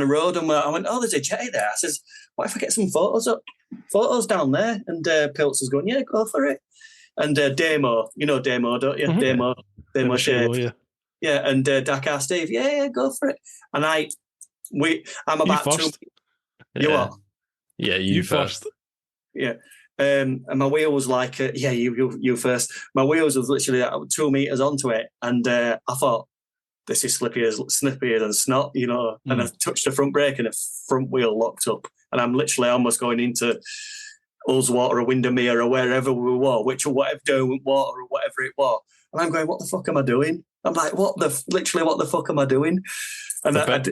road, and I went, there's a jetty there. I says, what if I get some photos down there? And Pilts was going, yeah, go for it. And Damo, you know Damo, don't you? Mm-hmm. Damo Shade. Yeah, and Dakar Steve, yeah, go for it. And I'm about to. You what? Yeah, you first. Yeah. And my wheel was you first. My wheels was literally 2 meters onto it, and I thought, this is snippier than snot, And I touched the front brake, and the front wheel locked up, and I'm literally almost going into Ullswater or Windermere or wherever we were, whatever water or whatever it was, and I'm going, what the fuck am I doing? I'm like, what the fuck am I doing? And I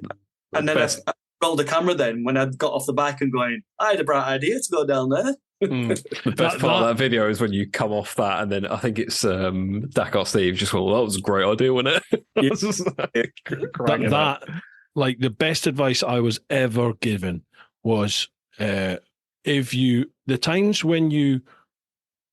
rolled the camera then when I got off the bike and going, I had a bright idea to go down there. The best part of that video is when you come off that, and then I think it's Dakar Steve just went, that was a great idea, wasn't it? The best advice I was ever given was the times when you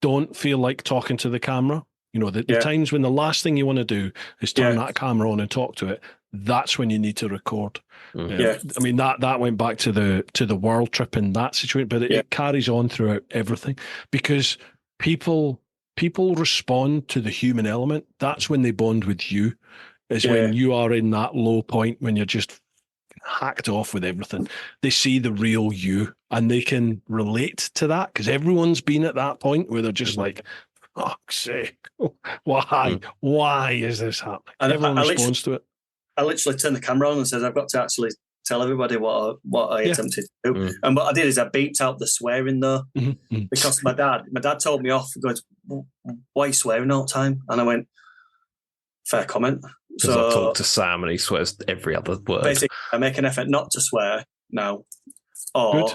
don't feel like talking to the camera. You know, the times when the last thing you want to do is turn that camera on and talk to it. That's when you need to record. I mean, that went back to the world trip in that situation, but it carries on throughout everything, because people respond to the human element. That's when they bond with you, is when you are in that low point, when you're just hacked off with everything. They see the real you and they can relate to that, because everyone's been at that point where they're just like, fuck's sake, why is this happening? And everyone responds to it. I literally turned the camera on and said, I've got to actually tell everybody what I attempted to do. And what I did is I beeped out the swearing though, because my dad told me off. He goes, why are you swearing all the time? And I went, fair comment. Because I talked to Sam and he swears every other word. Basically, I make an effort not to swear now. Good.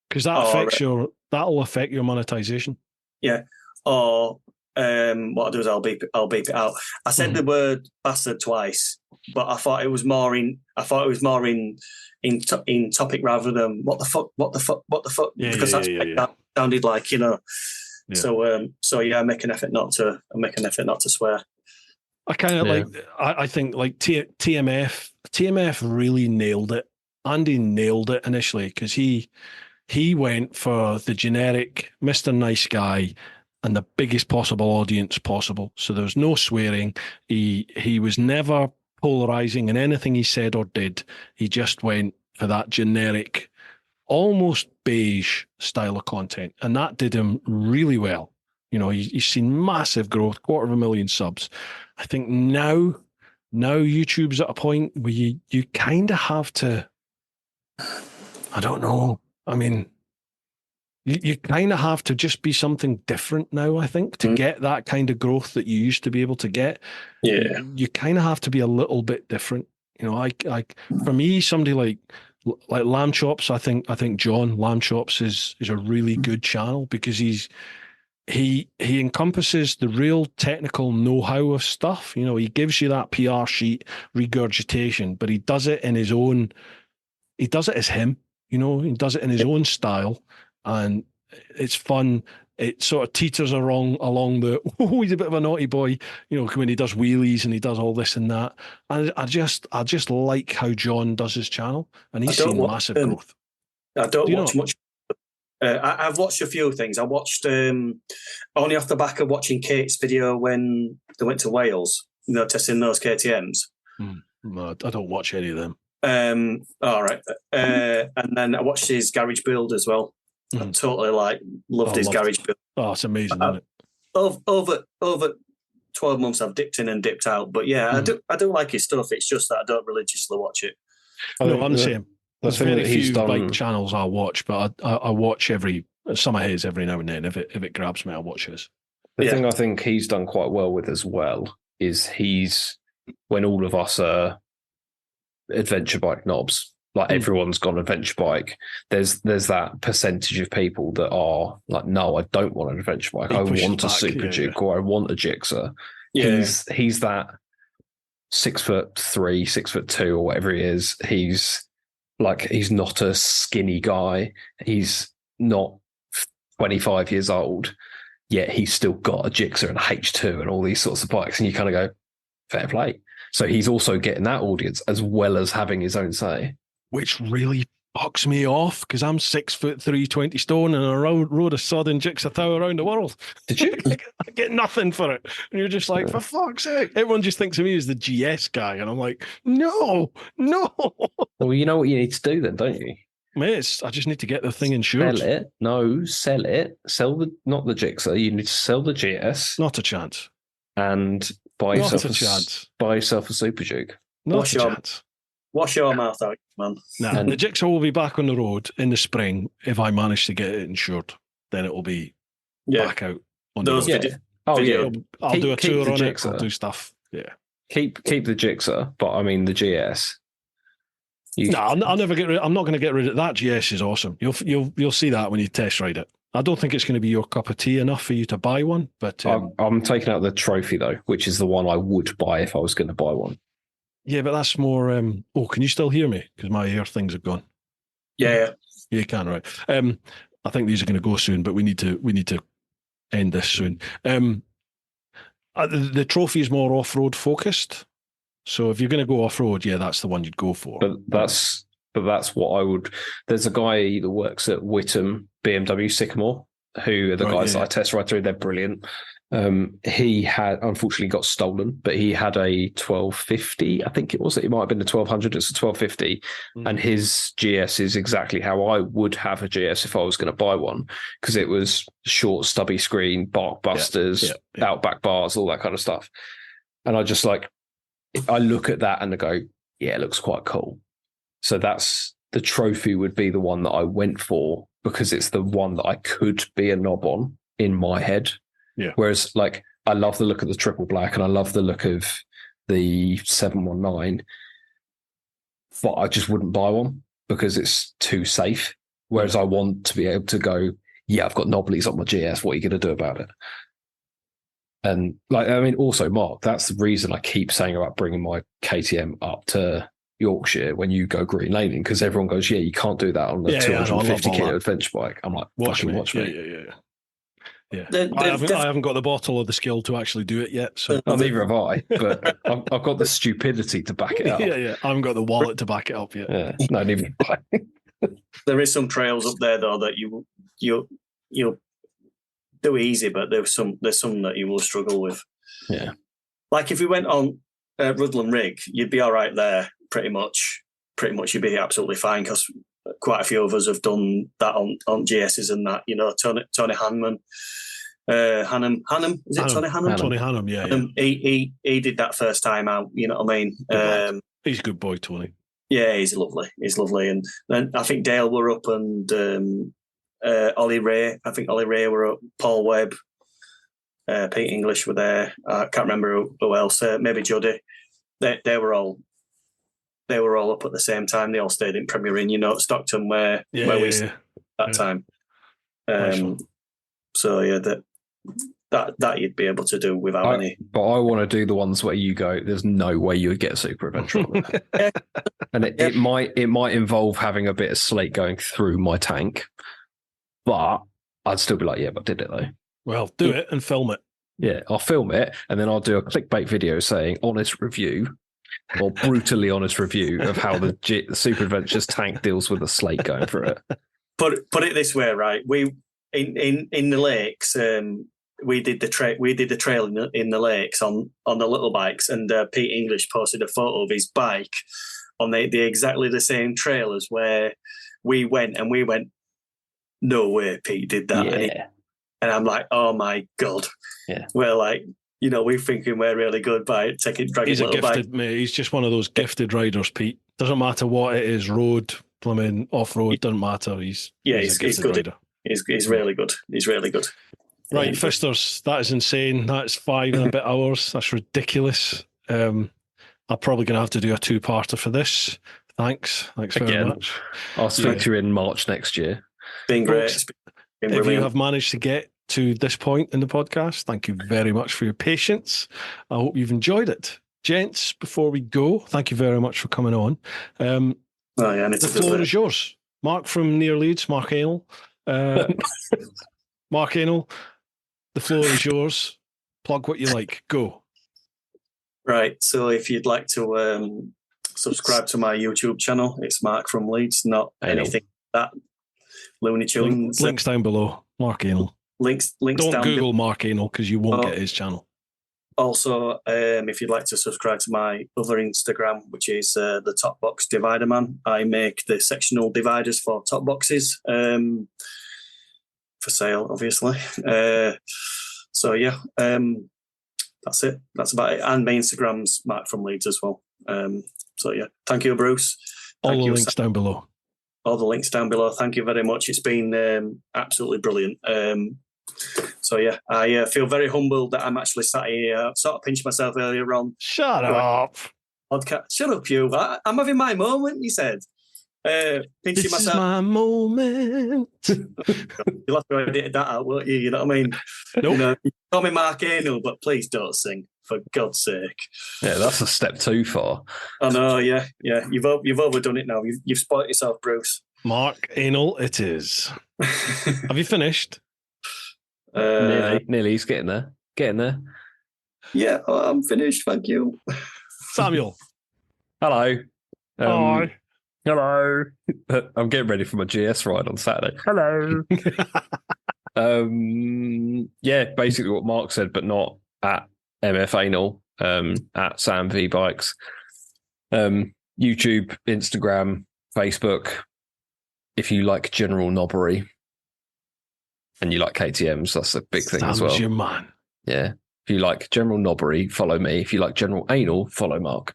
Because that'll affect your monetization. Yeah. Or what I'll do is I'll beep it out. I said the word bastard twice, but I thought it was more in topic rather than what the fuck. Because that sounded like, you know. Yeah. So I make an effort not to swear. I kind of I think like TMF really nailed it. Andy nailed it initially, because he went for the generic Mr. Nice Guy and the biggest possible audience possible. So there was no swearing. He was never polarizing in anything he said or did. He just went for that generic, almost beige style of content. And that did him really well. You know, he's seen massive growth, 250,000 subs. I think now YouTube's at a point where you kind of have to, I don't know. I mean, you kind of have to just be something different now, I think, to get that kind of growth that you used to be able to get. Yeah. You kind of have to be a little bit different. You know, for me, somebody like Lamb Chops, I think John Lamb Chops is a really good channel, because he encompasses the real technical know-how of stuff. You know, he gives you that PR sheet regurgitation, but he does it in his own, he does it as him, you know, he does it in his own style, and it's fun. It sort of teeters along the, he's a bit of a naughty boy, you know, when he does wheelies and he does all this and that. And I just like how John does his channel, and he's seen massive growth. I don't watch much. I've watched a few things. I watched only off the back of watching Kate's video when they went to Wales, you know, testing those KTMs. No, I don't watch any of them. All right. And then I watched his garage build as well. I totally loved his garage build. Oh, it's amazing, isn't it? Over 12 months, I've dipped in and dipped out. But yeah, I do like his stuff. It's just that I don't religiously watch it. No, I'm the same. There's very few bike channels I watch, but I watch some of his every now and then. If it grabs me, I'll watch his. The thing I think he's done quite well with as well is when all of us are adventure bike knobs, like everyone's got an adventure bike, there's that percentage of people that are like, no, I don't want an adventure bike. I want a Super Duke or I want a Gixxer. Yeah. He's that 6'3", 6'2", or whatever he is. He's not a skinny guy. He's not 25 years old, yet he's still got a Gixxer and a H2 and all these sorts of bikes. And you kind of go, fair play. So he's also getting that audience as well as having his own say. Which really fucks me off, because I'm 6'3", 20 stone, and I rode a Southern Gixxer Thou around the world. Did you? I get nothing for it. And you're just like, for fuck's sake. Everyone just thinks of me as the GS guy. And I'm like, no. Well, you know what you need to do then, don't you? Mate, I just need to get the thing insured. Sell it. No, sell it. Not the Gixxer. You need to sell the GS. Not a chance. And buy yourself a Super Duke. Not a chance. Wash your mouth out, man. And the Gixxer will be back on the road in the spring if I manage to get it insured. Then it will be back out on the road. I'll do a tour on it. I'll do stuff. Yeah. Keep the Gixxer, but I mean the GS. I'll never get rid. I'm not going to get rid of that. GS is awesome. You'll see that when you test ride it. I don't think it's going to be your cup of tea enough for you to buy one, but I'm taking out the Trophy though, which is the one I would buy if I was going to buy one. Yeah, but that's more. Can you still hear me? Because my ear things have gone. Yeah, you can, right? I think these are going to go soon, but we need to end this soon. The trophy is more off-road focused. So if you're going to go off-road, that's the one you'd go for. But that's what I would. There's a guy that works at Whittam BMW Sycamore, who are the guys that I test ride through. They're brilliant. He had unfortunately got stolen, but he had a 1250. I think it was. It might have been a 1200. It's a 1250, and his GS is exactly how I would have a GS if I was going to buy one, because it was short, stubby screen, bark busters, outback bars, all that kind of stuff. And I just I look at that and I go, yeah, it looks quite cool. So that's the trophy would be the one that I went for, because it's the one that I could be a knob on in my head. Yeah. Whereas I love the look of the triple black and I love the look of the 719, but I just wouldn't buy one because it's too safe. Whereas I want to be able to go, yeah, I've got knobblies on my GS. What are you going to do about it? And also, Mark, that's the reason I keep saying about bringing my KTM up to Yorkshire when you go green laning, because everyone goes, yeah, you can't do that on the 250 kilo adventure bike. I'm like, watch me. Yeah. I haven't got the bottle or the skill to actually do it yet. So neither have I, but I've got the stupidity to back it up. Yeah. I haven't got the wallet to back it up yet. Yeah. No, neither have I. There is some trails up there though that you'll do easy, but there's some that you will struggle with. Yeah. Like if we went on Rudland Rig, you'd be all right there. Pretty much you'd be absolutely fine, because quite a few of us have done that on GSs and that. Tony Hanman. Hannum, is it Tony Hannum? Tony Hannum, yeah. He did that first time out. You know what I mean? He's a good boy, Tony. Yeah, he's lovely. And then I think Dale were up, and Ollie Ray. I think Ollie Ray were up. Paul Webb, Pete English were there. I can't remember who else. Maybe Juddy. They were all up at the same time. They all stayed in Premier Inn, at Stockton, where we stayed at that time. So yeah, that you'd be able to do without any. But I want to do the ones where you go, there's no way you would get a super adventure on it. And it might involve having a bit of slate going through my tank, but I'd still be like, yeah, but I did it though. Well, do it and film it. Yeah, I'll film it and then I'll do a clickbait video saying honest review or brutally honest review of how the Super Adventures tank deals with the slate going through it. Put it this way, right? We in the lakes, we did the trail in the lakes on the little bikes, and Pete English posted a photo of his bike on the exactly the same trail as where we went, and we went, no way Pete did that. Yeah. And I'm like, oh my God. Yeah. We're like, we're thinking we're really good by dragging He's a little gifted bike. mate. He's just one of those gifted riders, Pete. Doesn't matter what it is, road, plumbing, off-road, doesn't matter. He's a gifted good. rider. He's really good. He's really good. Right, Fisters, that is insane. That's 5 and a bit hours. That's ridiculous. I'm probably going to have to do a 2-parter for this. Thanks very much. I'll speak to you in March next year. Been great. Folks, if you have managed to get to this point in the podcast, thank you very much for your patience. I hope you've enjoyed it. Gents, before we go, thank you very much for coming on. The floor is yours. Mark from near Leeds, Mark Anal. Mark Anal, the floor is yours. Plug what you like. Go. Right. So if you'd like to subscribe to my YouTube channel, it's Mark from Leeds, not anything like that. Looney Tunes. Links down below. Mark Anal. Links Don't down Google Mark Anal because you won't get his channel. Also, if you'd like to subscribe to my other Instagram, which is the Top Box Divider Man, I make the sectional dividers for top boxes for sale, obviously. So yeah, that's it. That's about it. And my Instagram's Mark from Leeds as well. So yeah, thank you, Bruce. All the links down below. All the links down below. Thank you very much. It's been absolutely brilliant. So yeah, I feel very humbled that I'm actually sat here. Sort of pinched myself earlier on. Shut up. Podcast. Shut up, you. I'm having my moment, you said. Pinching this myself. Is my moment. You'll have to edit that out, won't you? You know what I mean? Nope. Call me Mark Anal, but please don't sing, for God's sake. Yeah, that's a step too far. I know, yeah. You've overdone it now. You've spoiled yourself, Bruce. Mark Anal, it is. Have you finished? Nearly. He's getting there. Yeah, I'm finished. Thank you. Samuel. Hello. Hi. Hello. I'm getting ready for my GS ride on Saturday. Hello. Yeah, basically what Mark said, but not at MF Anal, at Sam V Bikes. YouTube, Instagram, Facebook. If you like general knobbery and you like KTMs, that's a big thing as well. Sam's your man. Yeah. If you like general knobbery, follow me. If you like general anal, follow Mark.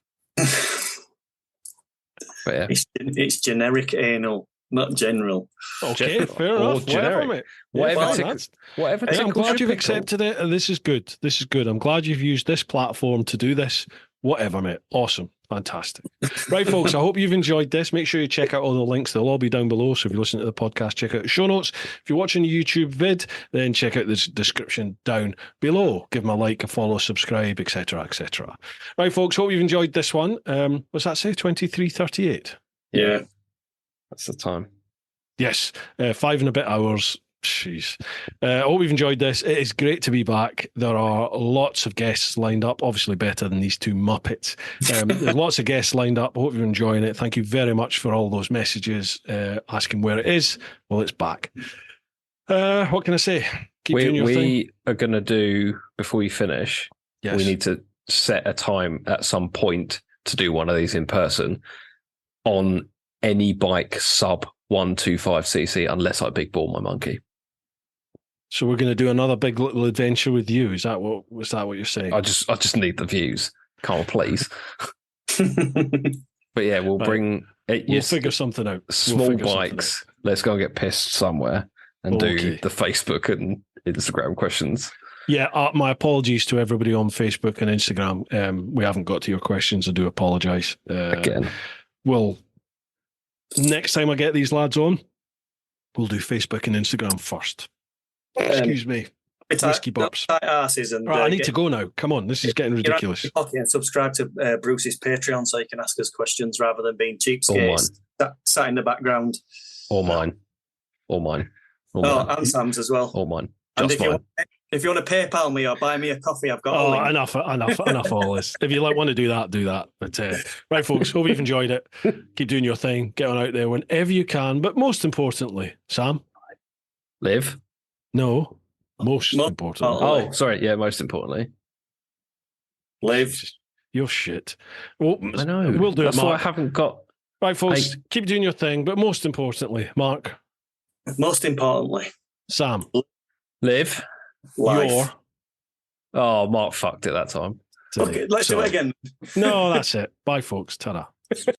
But yeah. It's generic anal, not general. Okay, fair enough. Generic. Whatever. I'm glad you've accepted it, and this is good. I'm glad you've used this platform to do this. Whatever, mate. Awesome. Fantastic. Right, folks, I hope you've enjoyed this. Make sure you check out all the links. They'll all be down below. So if you listen to the podcast, check out the show notes. If you're watching the YouTube vid, then check out the description down below. Give them a like, a follow, subscribe, etc., etc. Right, folks, hope you've enjoyed this one. What's that say? 23:38? Yeah. That's the time. Yes. 5 and a bit hours. Jeez. I hope you've enjoyed this. It is great to be back. There are lots of guests lined up, obviously better than these two Muppets. There's lots of guests lined up. I hope you're enjoying it. Thank you very much for all those messages asking where it is. Well, it's back. What can I say? Keep doing your thing. We are going to do, before we finish, we need to set a time at some point to do one of these in person on any bike sub 125cc, unless I big ball my monkey. So we're going to do another big little adventure with you. Is that what you're saying? I just need the views. Come on, please. But yeah, we'll bring it. We'll figure something out. Small bikes. Let's go and get pissed somewhere and do the Facebook and Instagram questions. Yeah, my apologies to everybody on Facebook and Instagram. We haven't got to your questions. I do apologise. Again. Well, next time I get these lads on, we'll do Facebook and Instagram first. Excuse me. Whiskey burps. And, right, I need to go now. Come on, this is getting ridiculous. Okay, and subscribe to Bruce's Patreon so you can ask us questions rather than being cheapskates sat in the background. Or mine. And Sam's as well. Or mine. Just mine. If you want to PayPal me or buy me a coffee, I've got a link. Enough all this. If you want to do that, do that. But right, folks, hope you've enjoyed it. Keep doing your thing. Get on out there whenever you can. But most importantly, Sam. Live. No. Most importantly. Oh, sorry. Yeah, most importantly. Live. You're shit. Well, I know. We'll do That's it, Mark. why I haven't got... Right, folks, keep doing your thing. But most importantly, Mark. Most importantly. Sam. Live. Life. Oh, Mark fucked it that time. Okay, let's do it again. No, that's it. Bye, folks. Ta-da.